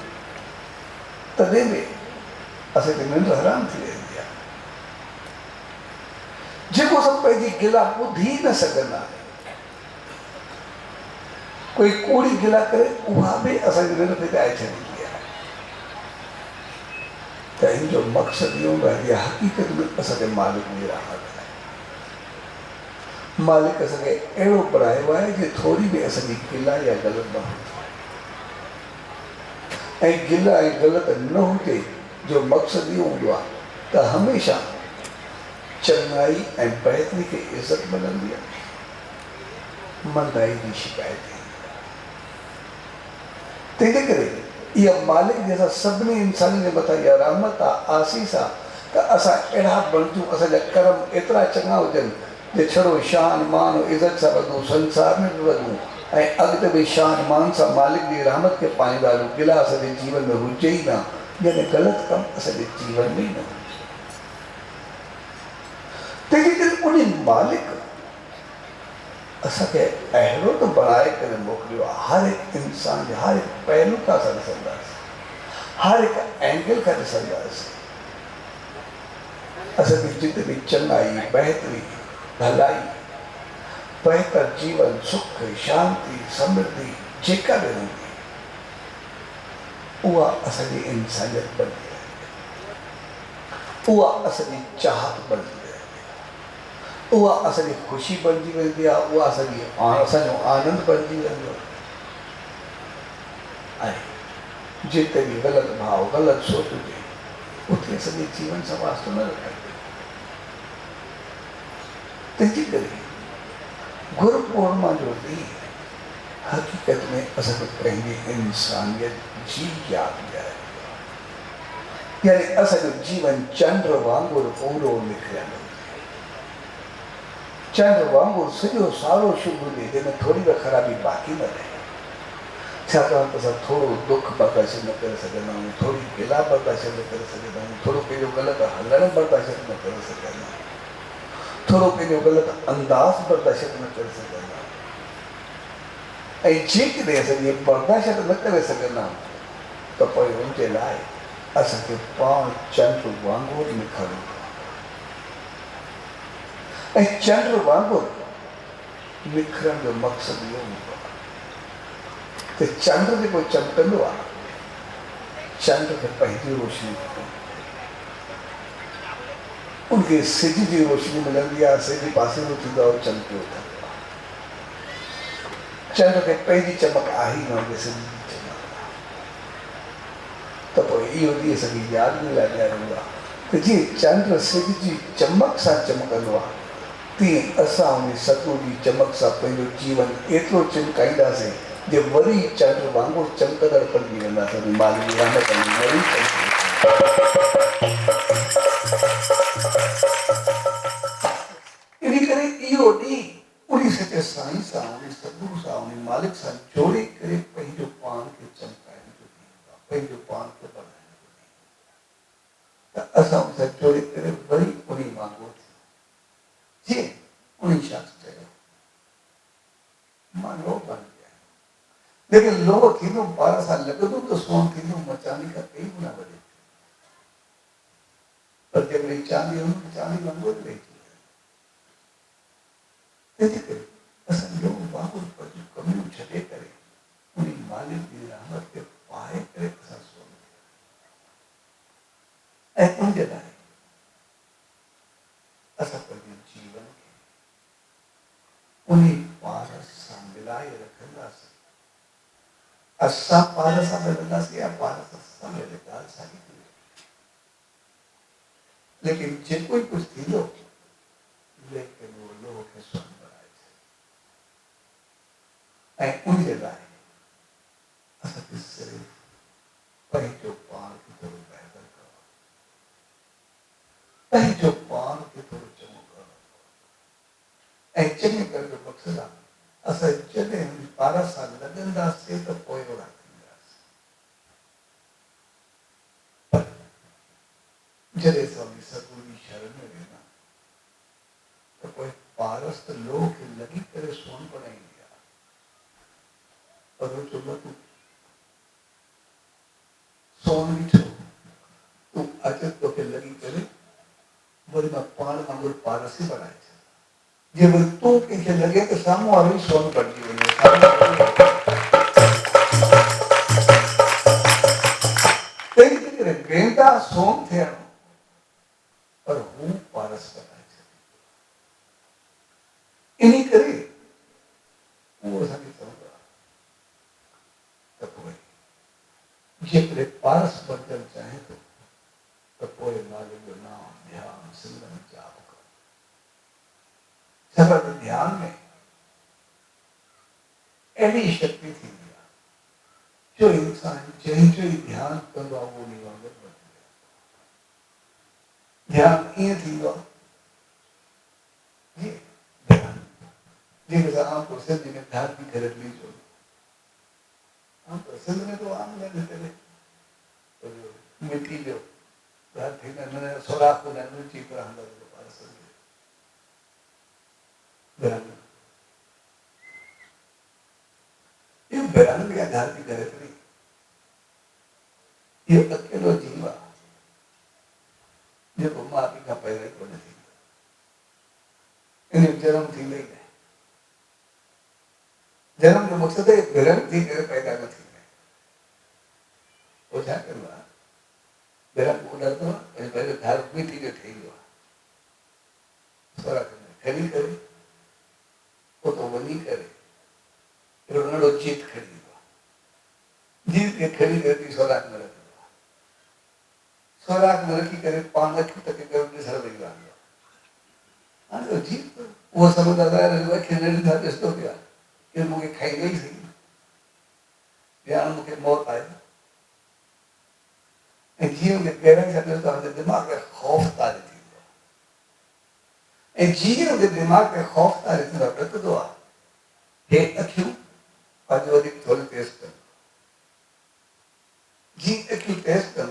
तॾहिं बि असांखे निंड हराम थी वेंदी आहे जेको असां पंहिंजी गिला ॿुधी न सघंदा आहियूं कोई कूड़ी गिला करे उहा बि असांजी निंड फिटाए छॾींदी आहे कहीं जो मकसद यूं रह हकीकत में असांखे मालिक जी रहमत आहे। मालिक असांखे अहिड़ो बणायो आहे जो थोरी बि असांजी गिला या ग़लति न हुजे, ऐं गिला ऐं ग़लति न हुजे जो मकसद इहो हूंदो आहे त हमेशह चङाई ऐं बहितरी खे इज़त मिलंदी आहे, मंदाई जी शिकायत थींदी आहे। तंहिंजे करे इहा मालिक जे असां सभिनी इंसाननि जे मथां इहा रहमत आहे, आसीस आहे त असां अहिड़ा बणिजूं, असांजा कर्म एतिरा चङा हुजनि जे छड़ो शान मान इज़त सां वधूं, संसार में बि वधूं ऐं अॻिते बि शान मान सां मालिक जी रहमत खे पाईंदा हलूं। गिला असांजे जीवन में हुजे ई न, यानी ग़लति कमु असांजे जीवन में ई न हुजे। तंहिंजे करे उन मालिक असांखे अहिड़ो त बणाए करे मोकिलियो आहे, हर हिकु इंसान जे हर हिकु पहलू खां असां ॾिसंदासीं, हर हिकु एंगल खां ॾिसंदासीं। असांजी जिते बि चङाई, बहितरी, भलाई, बहितर जीवन, सुख, शांति, समृद्धि जेका बि हूंदी उहा असांजी इंसानियत बणिजी आहे, उहा असांजी चाहत बणिजी आहे, उहा असांजी ख़ुशी बणिजी वेंदी आहे, उहा असांजो आनंद बणिजी वेंदो आहे। ऐं जिते बि ग़लति भाव, ग़लति सोच हुजे उते असांजे जीवन सां वास्तो न रखंदो। तंहिंजे करे गुरु पूर्णिमा जो ॾींहुं हक़ीक़त में असांखे पंहिंजी इंसानियत जी यादि ॾियारे, यानी असांजो जीवन चंड वांगुरु पूरो निकिरंदो, चंड वांगुरु सॼो सारो शुभ हुजे जंहिंमें थोरी बि ख़राबी बाक़ी न रहे। छाकाणि त असां थोरो दुख बर्दाश्त न करे सघंदा आहियूं, थोरी गिला बर्दाश्त न करे सघंदा आहियूं, थोरो पंहिंजो ग़लति हलणु बर्दाश्त न करे सघंदा आहियूं, थोरो पंहिंजो ग़लति अंदाज़ बर्दाश्त न करे सघंदा आहियूं। ऐं जेकॾहिं असां इहे बर्दाश्त न करे सघंदा आहियूं त पोइ उनजे लाइ असांखे पाण चंड वांगुरु निखरणो आहे। ऐं चंड वांगुरु निखरण जो मक़सदु इहो हूंदो आहे त चंड जेको चमकंदो आहे, चंड खे पंहिंजी रोशनी उनखे सिज जी रोशनी मिलंदी आहे, सिज पासे में थींदो आहे चमकियो थींदो आहे। चंड खे पंहिंजी चमक आहे ई न हुजे, सिज जी चमक आहे। त पोइ इहो ॾींहुं असांजी यादि में लाइ ॾियारींदो आहे त जीअं चंड सिज जी चमक सां चमकंदो आहे, तीअं असां उन सतगुरू जी चमक सां पंहिंजो जीवन एतिरो चमकाईंदासीं जे वरी चंड वांगुरु चमकंदड़ पणिजी वेंदासीं। मालिक जी रहमत वरी इन करे इहो ॾींहुं उन सचे साईं सां, उन सतगुरू सां, उन मालिक सां जोड़े करे पंहिंजो पाण खे चमकाइण जो ॾींहुं आहे, पंहिंजो पाण खे बढ़ाइण जो ॾींहुं आहे। त असां उन सां जोड़े करे वरी उन वांगुरु जीअं उन शख़्स चयो, मां लोह बण गया, लेकिन लोह थींदो ॿार सां लॻंदो त सोन थींदो, मां चांदी खां कई गुना वधीक, पर जॾहिं चांदी हुनखे चांदी वांगुरु रही थी। तंहिंजे करे असां लोह वांगुरु पंहिंजूं कमियूं छॾे करे उन मालिक जी रहमत खे पाए करे असां सोन ऐं उनजे लाइ असां पंहिंजे जीवन खे उन पारस सां मिलाए रखंदासीं। असां पारस सां मिलंदासीं या पारस सां मिले ॻाल्हि साॻी थी वेंदी, लेकिन जेको ई कुझु थींदो लेकिन उहो लोह खे सोन बणाए ऐं उनजे लाइ असांखे सिर्फ़ु पंहिंजो पाण खे थोरो बहितर करणो, पंहिंजो पाण खे थोरो चङो करणो ऐं चङे करण जो मक़सदु आहे असां जॾहिं पारस सां लॻंदासीं त पोइ ओड़ा थींदासीं, पर जॾहिं असां सतगुरू जी शरण में वेंदा त पोइ पारस त लोह खे लॻी करे सोन बणाईंदी आहे, पर तूं सोन ॾिठो तूं अचे तोखे लॻी करे वरी मां पाण वांगुरु पारस ई बणाए छॾ। जे वरी तूं कंहिंखे लॻे त साम्हूं वारो ई सोन बणिजी वञे। तंहिंजे करे वेंदा બીજા સોમ થયા પર હું પારસ કરાય છે એની કરી હું સાથી સમજવા તો કોઈ જે કરે પારસ બદલ ચાહે તો કોઈ માલિક નામ ध्यान सिमरन जाप करो सबद ध्यान में ऐसी शक्ति थी जो इंसान जो ध्यान करवा वो निवागर बन गया ध्यान ये थी वो ये ध्यान जैसे आप प्रसिद्ध में ध्यान की खरीद ली जो हम प्रसिद्ध में तो आम लेने चले तो जो मिट्टी जो ध्यान ठीक है मैंने सोरा को नन्हे चीप रहा हम लोग पास हो गए ध्यान ये ध्यान भी आधार की खरीद ली ये अकेलो जीवा जो माँ पिता पैदा को नहीं इन्हें जन्म थी नहीं है जन्म जो मकसद है जन्म थी करे पैदा न थी वो क्या करवा जन्म को डर तो पहले धार भी थी जो थी जो सोरा करने खड़ी करे वो तो वनी करे रोनाल्डो जीत खड़ी हुआ जीत के खड़ी रहती सोराख में रखी सोराख में रखी करे 5 लाख तक के कर सर लग गया हां तो जीत वो समझ आता है कि खेलने था तो क्या कि मुझे खाई गई थी या मुझे मौत आई ए जीव के पेरेंट्स से तो दिमाग में खौफ तारी थी ए जीव के दिमाग में खौफ तारी थी तो दुआ हे अक्यू आज अधिक थोड़ी टेस्ट कर जी अक्यू टेस्ट कर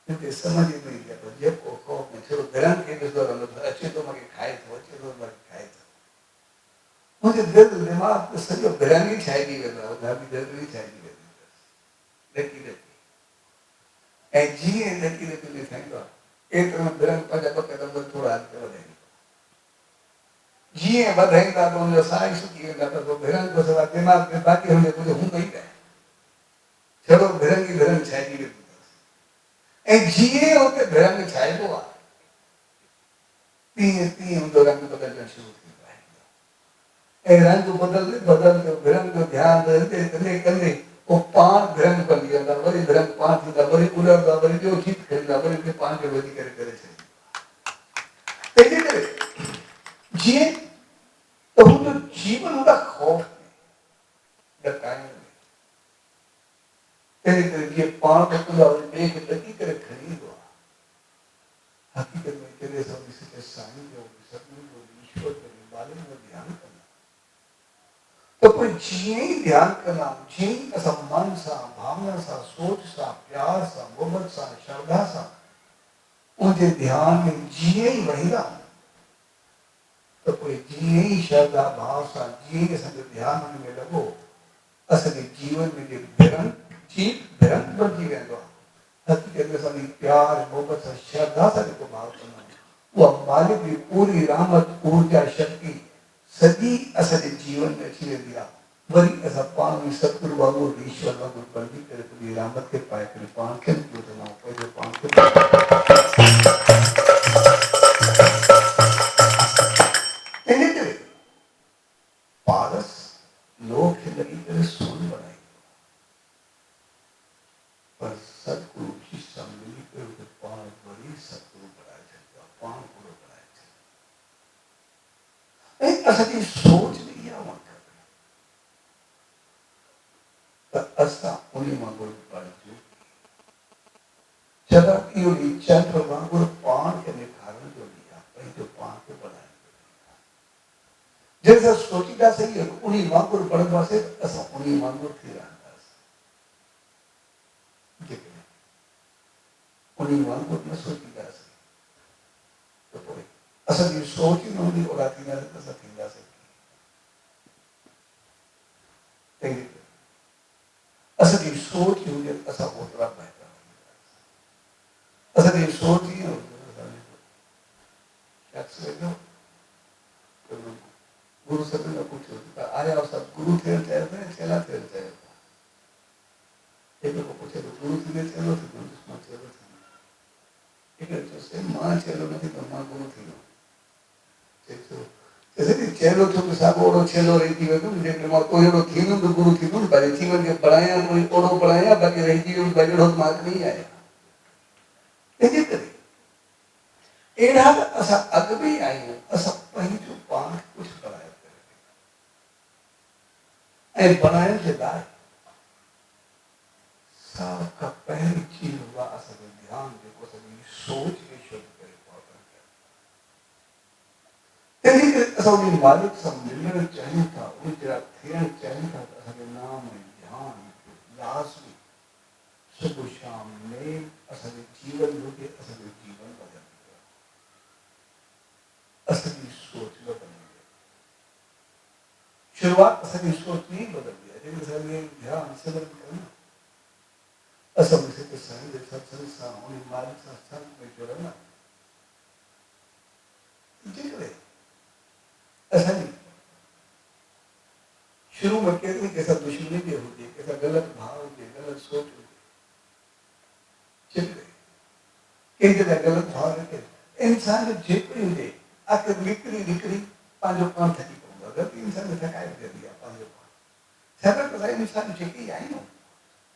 क्योंकि समझ ही नहीं गया तो जब को खौफ में चलो धर्म के द्वारा मतलब अच्छे तो मगे खाए थे अच्छे तो मगे खाए थे मुझे दिल दिमाग तो सभी धर्म ही छाएगी करना वो धर्म दिल नहीं छाएगी लेकिन ए जी ए लेकिन नहीं थाएगा एक तरह धर्म पर जब कदम थोड़ा आगे बढ़ेगा जी ए बढ़ेगा तो जो साइंस की है तो धर्म को सवा दिमाग में बाकी हमने कुछ हूं नहीं गए चलो धर्म की धर्म छाएगी ए जीए होते धर्म में छाए हुआ तीन हम लोग रंग बदलना शुरू कर पाएंगे ए रंग बदल के धर्म को ध्यान देते करने वो 5 धर्म कर लिया था वही धर्म 5 था वही उलर था वही जो जीत खरीदा वही के 5 के वही करे ऐसे करे जीए तो वो जो जीवन का खौफ डकाएंगे तेरे ये 5 बतला और एक लगी करे खरीदो हकीकत में तेरे सब इसी के साईं जो सतगुरु जो ईश्वर के बारे में ध्यान करना तो कोई जिये ध्यान करना जिये ऐसा मन सा भावना सा सोच सा प्यार सा मोहब्बत सा श्रद्धा सा उनके ध्यान में जिये ही रहेगा तो कोई जिये ही श्रद्धा भाव सा जिये संग ध्यान में लगो असल जीवन में जो धर्म जीत धर्म पर जी गया हकीकत में सभी प्यार मोहब्बत से श्रद्धा से को भाव करना वो मालिक की पूरी रहमत ऊर्जा शक्ति सदी असल जीवन में छिले दिया वरी ऐसा पानी सतगुरु बाबू ईश्वर बाबू पर भी करे पूरी रहमत के पाए करे पान के योजना पहले पान के पारस लोग लगी करे सोन बनाए पर सतगुरु की सम्मिलित करके 5 बड़ी सतगुरु बनाए थे 5 गुरु बनाए थे एक असली सोच नहीं है वहां पर ऐसा उन्हीं मांगों पर जो जब यो इच्छा तो मांगों 5 के कारण जो लिया पहले जो 5 को बनाए जैसा सोचिका सही है उन्हीं मांगों पर से ऐसा उन्हीं मांगों थी रहा उन्हीं मांगों में सोचिका सही तो कोई असल ये सोच ही नहीं और आती ना ऐसा थिंगा सही असल ये सोच ही मुझे ऐसा होता बेहतर असल ये सोच ही हो क्या समझो गुरु सब ने पूछो आया और सब गुरु थे चला थे एक से मां चेलो नहीं तो मां गुरु थी जैसे चेलो तो सागो ओड़ो चेलो रही थी वेंदो जे मां तो एड़ो थींदो तो गुरु थींदो बाकी जीवन के पढ़ाया तो ओड़ो पढ़ाया बाकी रही जीवन बजड़ो मार्ग नहीं आया इजे करे एड़ा असा अग भी आयो असा पंहिंजो पाण कुछ कराए करे ए बनाए जे लाइ सब का पहली चीज हुआ असा ध्यान जेको सॼी सोच खे शुद्ध करे पहुचण असां उन मालिक सां मिलण चाहियूं था उन जहिड़ा थियण चाहियूं था त असांखे नाम ऐं ध्यान लाज़मी सुबुह शाम में असांजे जीवन हुजे असांजो जीवन बदलंदो असांजी सोच बदलंदी शुरूआत असांजी सोच में ई बदलंदी आहे जॾहिं असांखे ध्यान सिमरन कयूं असां सिर्फ़ु साईं जे सत्संग सां उन मालिक सां संग में जुड़ंदा जेकॾहिं असांजी शुरू में केतिरी कंहिंसां दुश्मनी बि हुजे कंहिंसां ग़लति भाव हुजे ग़लति सोच हुजे जेकॾहिं कंहिंजे लाइ ग़लति भाव रखे इंसान जेको हुजे आख़िर निकिरी पंहिंजो पाण थकी पवंदो आहे ग़लती इंसान खे थकाए वेंदी आहे पंहिंजो पाण छाकाणि त असां इंसान जेके आहियूं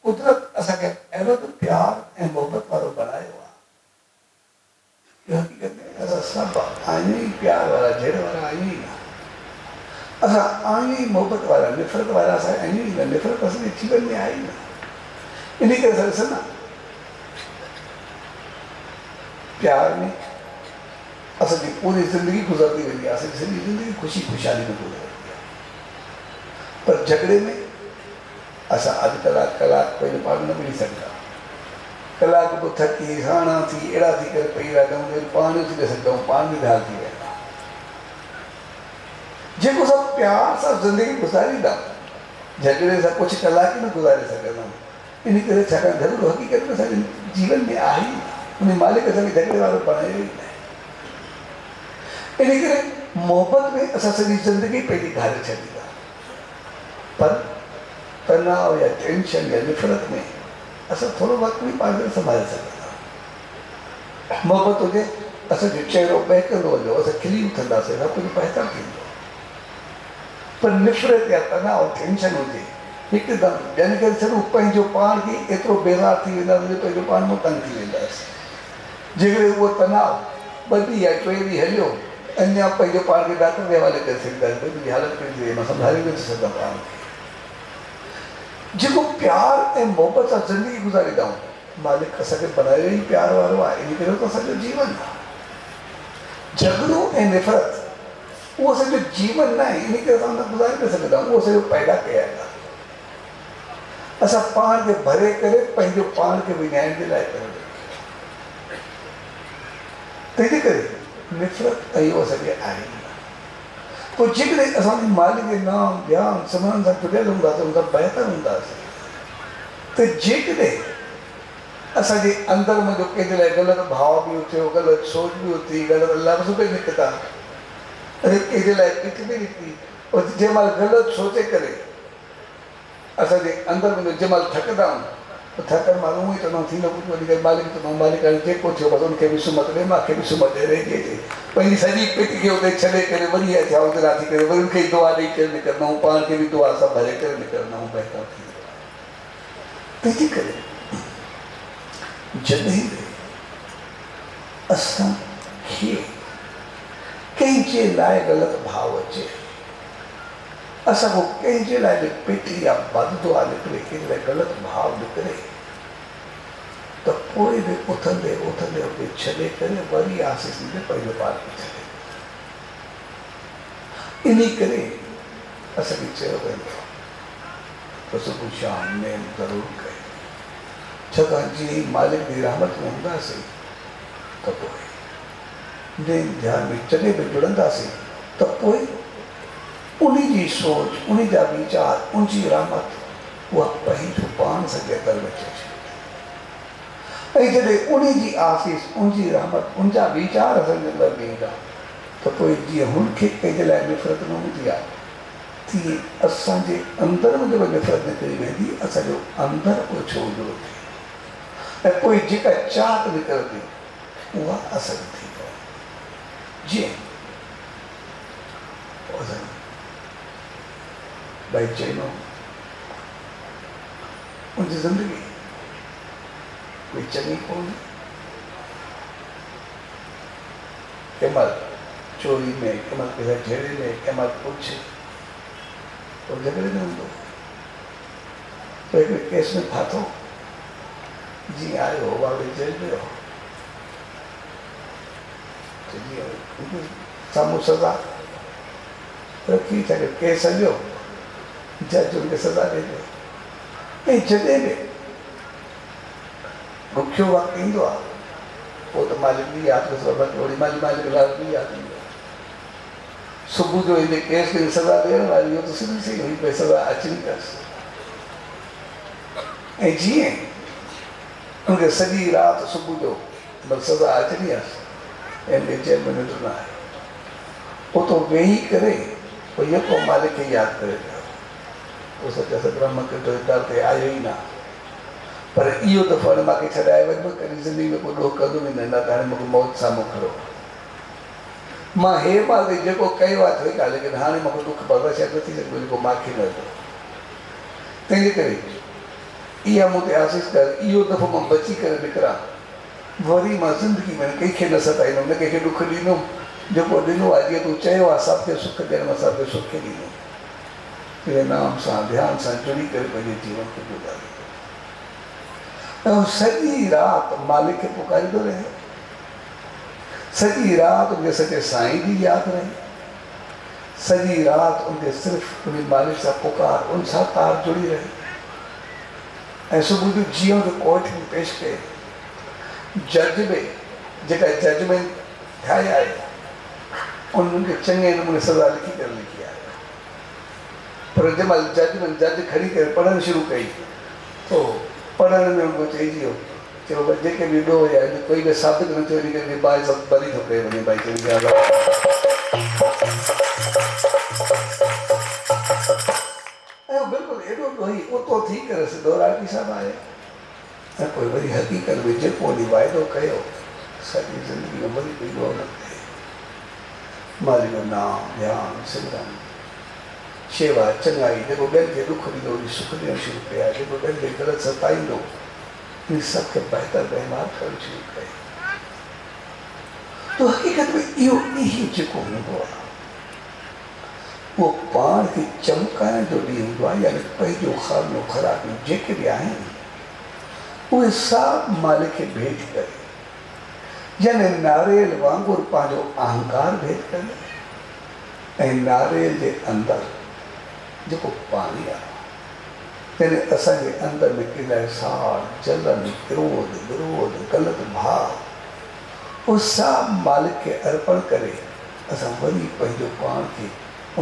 कुदरत असांखे अहिड़ो त प्यार ऐं मोहबत वारो बनायो आहे हक़ीक़त में असां सभु आहियूं ई प्यार वारा जहिड़े वारा आहियूं ई न असां आहियूं ई मोहबत वारा नफ़रत वारा असां आहियूं ई न नफ़रत असांजे जीवन में आहे ई न इन करे असां ॾिसो न प्यार में असांजी पूरी ज़िंदगी गुज़रती वेंदी आहे असांजी सॼी ज़िंदगी ख़ुशी ख़ुशहाली में गुज़रंदी आहे पर झगड़े में असां अधु कलाक पंहिंजो पाण न मिली सघंदा कलाक पोइ थकी हाणा थी अहिड़ा थी करे पई रहंदा पाण थी न सघंदा पाण बि दाल थी वेंदा जेको सभु प्यार सां ज़िंदगी गुज़ारींदा झगड़े सां कुझु कलाक ई न गुज़ारे सघंदा इन करे छाकाणि झगड़ो हक़ीक़त में असांजे जीवन में आहे ई उन मालिक असांखे झगड़े वारो बनायो ई न इन करे मोहबत में असां सॼी ज़िंदगी पंहिंजी घारे छॾींदा पर तनाव या टेंशन या नफ़रत में असां थोरो वक़्तु बि पंहिंजो संभाले सघंदा मोहबत हुजे असांजो चहिरो बहकंदो वञो असां खिली उथंदासीं सभु कुझु बहितर थींदो पर नफ़रत या तनाव टेंशन हुजे हिकदमि ॿियनि खे छॾो पंहिंजो पाण खे एतिरो बेज़ार थी वेंदासीं पंहिंजो पाण में तंग थी वेंदासीं जेकॾहिं उहो तनाव 2 ॾींहं या 3 ॾींहं हलियो अञा पंहिंजो पाण खे डॉक्टर जे हवाले करे सघंदासीं भई मुंहिंजी हालत कहिड़ी थी मां संभाले नथी सघां पाण खे जेको प्यार ऐं मोहबत सां ज़िंदगी गुज़ारींदा आहियूं मालिक असांखे बनायो ई प्यार वारो आहे इन करे त असांजो जीवन आहे झगड़ो ऐं नफ़रत उहो असांजो जीवन न आहे इन करे असां न गुज़ारे न सघंदा आहियूं उहो असांजो पैदा कयल आहे असां पाण खे भरे करे पंहिंजो पाण खे विञाइण जे लाइ करणु तंहिंजे करे नफ़रत ऐं इहो असांखे आहे पोइ जेकॾहिं असांजे मालिक जे नाम ध्यानु सिमरन सां जुड़ियल हूंदासीं उन सां बहितर हूंदासीं त जेकॾहिं असांजे अंदरि मुंहिंजो कंहिंजे लाइ ग़लति भाव बि उथियो ग़लति सोच बि उथी ग़लति लफ़्ज़ बि निकिता अरे कंहिंजे लाइ किट बि निकिती और जंहिं महिल ग़लति सोचे करे असांजे अंदरि मुंहिंजो जंहिं महिल थकंदा आहियूं थकनि माण्हू ई चवंदा थींदो कुझु वञी करे मालिक चवंदो मालिक हाणे जेको थियो बसि उनखे बि सुमत ॾे मूंखे बि सुमत ॾे रहिजी अचे पंहिंजी सॼी पिट खे उते छॾे करे वरी अचा उतरा थी करे वरी उनखे दुआ ॾेई करे निकिरंदा आहियूं पाण खे बि दुआ सां भरे करे निकिरंदा आहियूं बहितर थी तंहिंजे करे जॾहिं असांखे कंहिंजे लाइ ग़लति भाव अचे असांजो कंहिंजे लाइ बि पेट या बददुआ निकिरे कंहिंजे लाइ ग़लति भाव निकिरे त पोइ बि उथंदे उथंदे उते छॾे करे वरी आसीस ॾींदे पंहिंजो पाण खे छॾे इन करे असांखे चयो वेंदो त सुबुह शाम नेम ज़रूरु कयो छाकाणि जीअं मालिक जी रहमत में हूंदासीं त पोइ नेम ध्यान में जॾहिं बि जुड़ंदासीं त पोइ उन जी सोच उन जा वीचार उनजी रहमत उहा पंहिंजो पाण सां गॾु में अचे ऐं जॾहिं उन जी आसीस उनजी रहमत उनजा वीचार असांजे अंदरि ईंदा त पोइ जीअं हुनखे कंहिंजे लाइ नफ़रत न हूंदी आहे तीअं असांजे अंदरि में जेको नफ़रत निकिरी वेंदी असांजो अंदरि ओछो हूंदो थिए ऐं पोइ जेका चाहत निकिरंदी उहा असर थी पए जीअं भाई चइनो उनजी ज़िंदगी कोई चङी कोन्हे कंहिं महिल चोरी में कंहिं महिल कंहिं झेड़े में कंहिं महिल कुझु पोइ झगड़े में हूंदो तो हिकिड़े केस में फाथो जीअं आयो वावड़े जेल वियो त जीअं साम्हूं सज़ा रखी छॾियो केस हलियो जज हुनखे सज़ा ॾेई ॾियो ऐं जॾहिं बि ॾुखियो वक़्तु ईंदो आहे पोइ त मालिक बि यादि करे वरी मालिक लाइ बि यादि ईंदो आहे सुबुह जो हिन केस खे सज़ा ॾियण वारी इहो त सिधी सही हुई भई सज़ा अचणी अथसि ऐं जीअं हुनखे सॼी राति सुबुह जो सज़ा अचणी आहे ऐं जेल में निंड न आहे उतो वेही करे पोइ यको मालिक खे यादि करे पियो पोइ सचा सतरा मूंखे तो दर ते आयो ई न पर इहो दफ़ो हाणे मूंखे छॾाए वञिबो कॾहिं ज़िंदगी में को ॾोह कंदुमि न त हाणे मूंखे मौत साम्हूं खड़ो मां हे ॿार जेको कयो आहे थियो आहे लेकिन हाणे मूंखे दुख बर्दाश्त शायदि नथी सघिबो जेको मूंखे न थियो तंहिंजे करे इहा मूं ते आसीस कर इहो दफ़ो मां बची करे निकिरां वरी मां ज़िंदगी में कंहिंखे न सताईंदुमि न कंहिंखे ॾुख ॾींदुमि जेको ॾिनो आहे जीअं तूं चयो आहे सभु खे सुख ॾियण मां सभु खे सुख ॾींदुमि तुंहिंजे नाम सां ध्यान सां जुड़ी करे पंहिंजे जीवन खे गुज़ारींदुमि ऐं सॼी राति मालिक खे पुकारींदो रहे सॼी राति उनखे सचे साईं जी यादि रहे सॼी राति उनखे सिर्फ़ु उन मालिक सां पुकार उन सां तार जुड़ी रहे ऐं सुबुह जो जीअं जो कोर्ट में पेश कये जज बि जेका जजमेंट ठाही आहे उन्हनि खे चङे नमूने सज़ा लिखी करे लिखी आहे पर जंहिं महिल जज खणी करे पढ़णु शुरू कई तो पढ़ण में उनको चइजी वियो चयो भई जेके बि ॾोह या कोई बि साबित न थियो इन करे बाहि सभु भरी थो कयो वञे भाई चवंदी आहे ऐं बिल्कुलु एॾो ॾोही उतो थी करे सिधो राठी साहिबु आहे ऐं पोइ वरी हक़ीक़त में जेको वरी वाइदो कयो सॼी ज़िंदगी में वरी कोई ॾोह न कयो मालिक जो नाम ध्यानु सिमरन शेवा चङाई जेको ॿियनि खे ॾुख ॾींदो वरी सुख ॾियणु शुरू कया जेको ॿियनि खे ग़लति सताईंदो इन सभ खे बहितर वहिंवार करणु शुरू कयो तो हक़ीक़त में इहो ॾींहुं जेको हूंदो आहे उहो पाण खे चमकाइण जो ॾींहुं हूंदो आहे यानी पंहिंजो ख़ामियूं ख़राबियूं जेके बि आहिनि उहे सभु मालिक खे भेट करे यानी नारेल वांगुरु पंहिंजो अहंकार भेट करे ऐं नारेल जे अंदरि जेको पाणी आहे यानी असांजे अंदरि में इलाही साड़ जलन क्रोध विरोध ग़लति भाव उहो सभु मालिक खे अर्पण करे असां वरी पंहिंजो पाण खे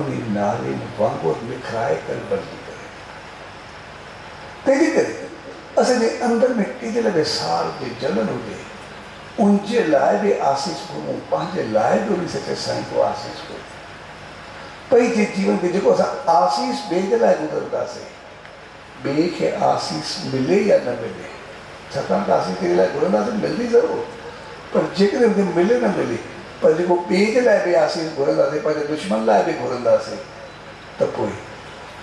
उन नारेल वांगुरु निखारे करे बदिली करे तंहिंजे करे असांजे अंदरि में केॾे बि साड़ हुजे जलन हुजे उनजे लाइ बि आसीस घुरूं पंहिंजे लाइ बि उन सचे साईं को आसीस घुरूं पंहिंजे जीवन खे जेको असां आसीस ॿिए जे लाइ गुज़रंदासीं ॿिए खे आसीस मिले या न मिले छाकाणि त आसीस जे लाइ घुरंदासीं मिलंदी ज़रूरु पर जेकॾहिं हुनखे मिले न मिले पर जेको ॿिए जे लाइ बि आसीस घुरंदासीं पंहिंजे दुश्मन लाइ बि घुरंदासीं त पोइ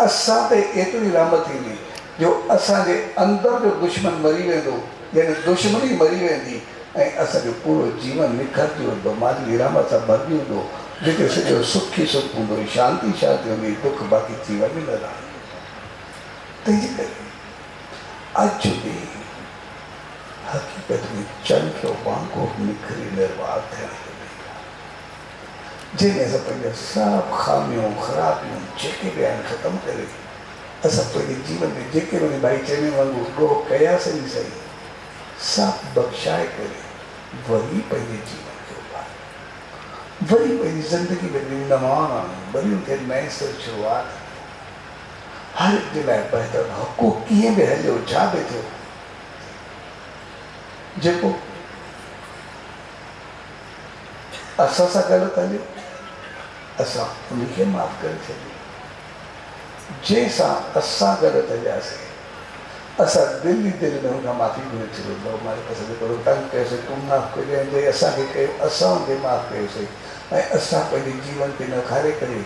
असां ते एतिरी रहमत थींदी जो असांजे अंदरि जो दुश्मन मरी वेंदो यानी दुश्मनी मरी वेंदी ऐं असांजो पूरो जीवन निखरजी वेंदो मालिक रहमत सां भरिजी वेंदो जिते सॼो सुख ई सुख हूंदो शांति शांति हूंदी दुख बाक़ी जीवन में न रहंदो तंहिंजे करे अॼु जो ॾींहुं हक़ीक़त में चंड जो वांगुरु निखरी निर्वाह थियण जंहिंमें असां पंहिंजा सभु खामियूं ख़राबियूं जेके बि आहिनि ख़तमु करे असां पंहिंजे जीवन में जेके बि भाई चइने वांगुरु ॾोह कयासीं सही सभु बख़्शाए करे वरी पंहिंजे जीवन खे उभारियो वरी पंहिंजी ज़िंदगी में नवान आणियो वरी उनखे नए सिर शुरूआत हर हिक जे लाइ बहितर हक़ो कीअं बि हलियो छा बि थियो जेको असां सां ग़लति हलियो असां उनखे माफ़ करे छॾियो जंहिंसां असां ग़लति हलियासीं असां दिल ई दिल में हुन माफ़ी घुरे छॾींदो मालिक असांखे थोरो तंग कयोसीं तूं माफ़ कजे असांखे कयो असां हुनखे माफ़ कयोसीं ऐं असां पंहिंजे जीवन खे नखारे करे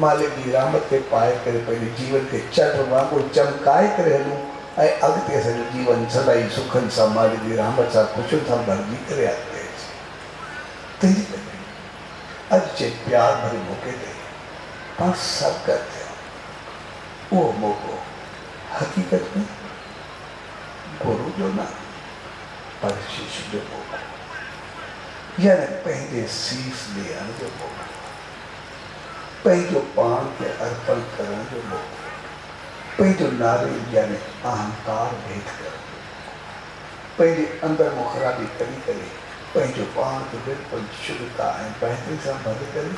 मालिक जी रहमत खे पाए करे पंहिंजे जीवन खे चंड वांगुरु चमकाए करे हलूं ऐं अॻिते असांजो जीवन सदाई सुखनि सां मालिक जी रहमत सां ख़ुशियुनि सां भरिजी करे अॻिते अचे तंहिंजे करे अॼु जे प्यार भरे मौक़े ते पाण सभु गॾु थिया उहो मौक़ो हक़ीक़त में गुरु जो न पर शिष्य जो मौक़ो यानी पंहिंजे सीस ॾियण जो मौक़ो पंहिंजो पाण खे अर्पण करण जो मौक़ो पंहिंजो नारे यानी अहंकार भेद करण पंहिंजे अंदरि मां ख़राबी कढी करे पंहिंजो पाण खे बिल्कुलु शुद्धता ऐं बहितरी सां भरे करे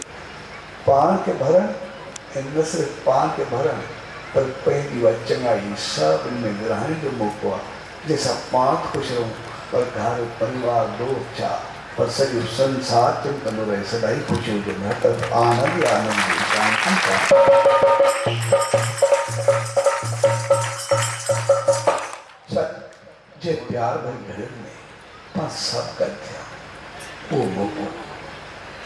पाण खे भरण ऐं न सिर्फ़ु पाण खे भरण पर पंहिंजी उहा चङाई सभिनी में विरहाइण जो मौक़ो आहे जंहिंसां पाण ख़ुशि रहूं पर घर परिवार दोस्त छा पर सॼो संसार चिमकंदो रहे सदाई ख़ुशी हुजे न त आनंद ई आनंद जे प्यार भरी घड़ियुनि में पाण सभु गॾु थिया उहो मौक़ो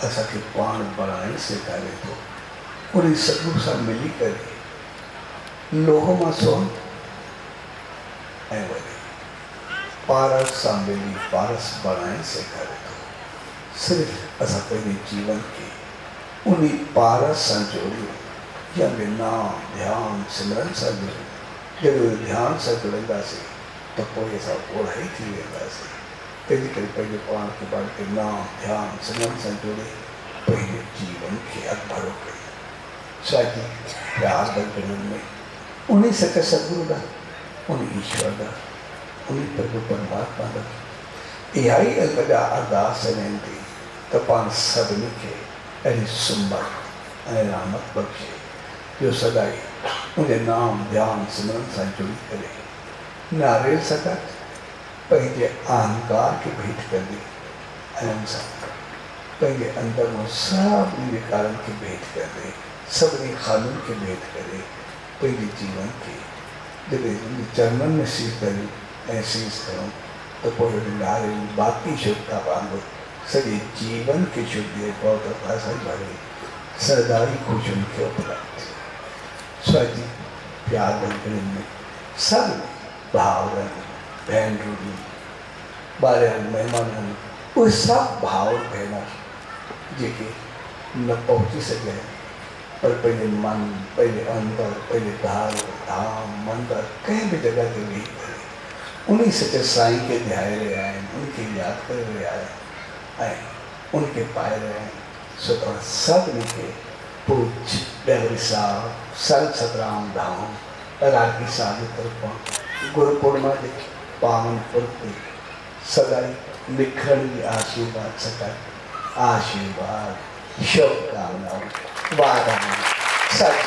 असांखे पाण बणाइण सेखारे थो उन सदगुरू सां मिली करे लोह मां सोन ऐं वरी पारस सां मिली पारस बणाइण सेखारे थो सिर्फ़ु असां पंहिंजे जीवन खे उन पारस सां जोड़ियूं या नाम ध्यानु सिमरन सां जोड़ियूं जॾहिं ध्यान सां जुड़ंदासीं त पोइ असां ओढ़ा ई थी वेंदासीं तंहिंजे करे पंहिंजे पाण खे पाण खे नाम ध्यानु सिमरन सां जोड़े पंहिंजे जीवन खे अॻिभरो कयूं साॻी प्यार भरियुनि में उन सच सदगुरू ॾांहुं उन ईश्वर ॾांहुं उन प्रभु परमात्मा ॾांहुं इहा ई अॻियां अरदास वेंदी त पाण सभिनी खे अहिड़ी सुमत ऐं रहमत बख़्शे जो सदाई उनजे नाम ध्यानु सिमरन सां जुड़ी करे नारेल सां गॾु पंहिंजे अहंकार खे भेंट कंदी ऐं उन सां पंहिंजे अंदरि मां सभिनी विकारनि खे भेंट कंदे सभिनी ख़ामियुनि खे भेंट करे पंहिंजे जीवन खे जॾहिं उन चरणनि में सीस करियूं ऐं सीस करूं त पोइ उन नारेल बाक़ी शुद्धता वांगुरु सॼे जीवन खे शुद्धि ऐं पवित्रता सां भरे सदाई ख़ुशियुनि खे उपलब्ध स्वाजी प्यार भरियुनि में सभिनी भाउरनि भेनरुनि ॿारनि महिमाननि उहे सभु भाउर भेनर जेके न पहुची सघिया पर पंहिंजे मन पंहिंजे अंदरि पंहिंजे घर धाम मंदरु कंहिं बि जॻह ते वेही करे उन सच साईं खे ध्याए रहिया आहिनि उनखे यादि करे रहिया आहिनि ऐं उनखे पाए रहिया आहिनि सो तव्हां सभिनी खे पूज डेवरी साहब संत सतराम धाम रागी साहब जी तरफ़ां गुरु पूर्णिमा जे पावन पुर ते सदाई निखरण जी आशीर्वाद सकाए आशीर्वाद शुभकामनाओं वादा सच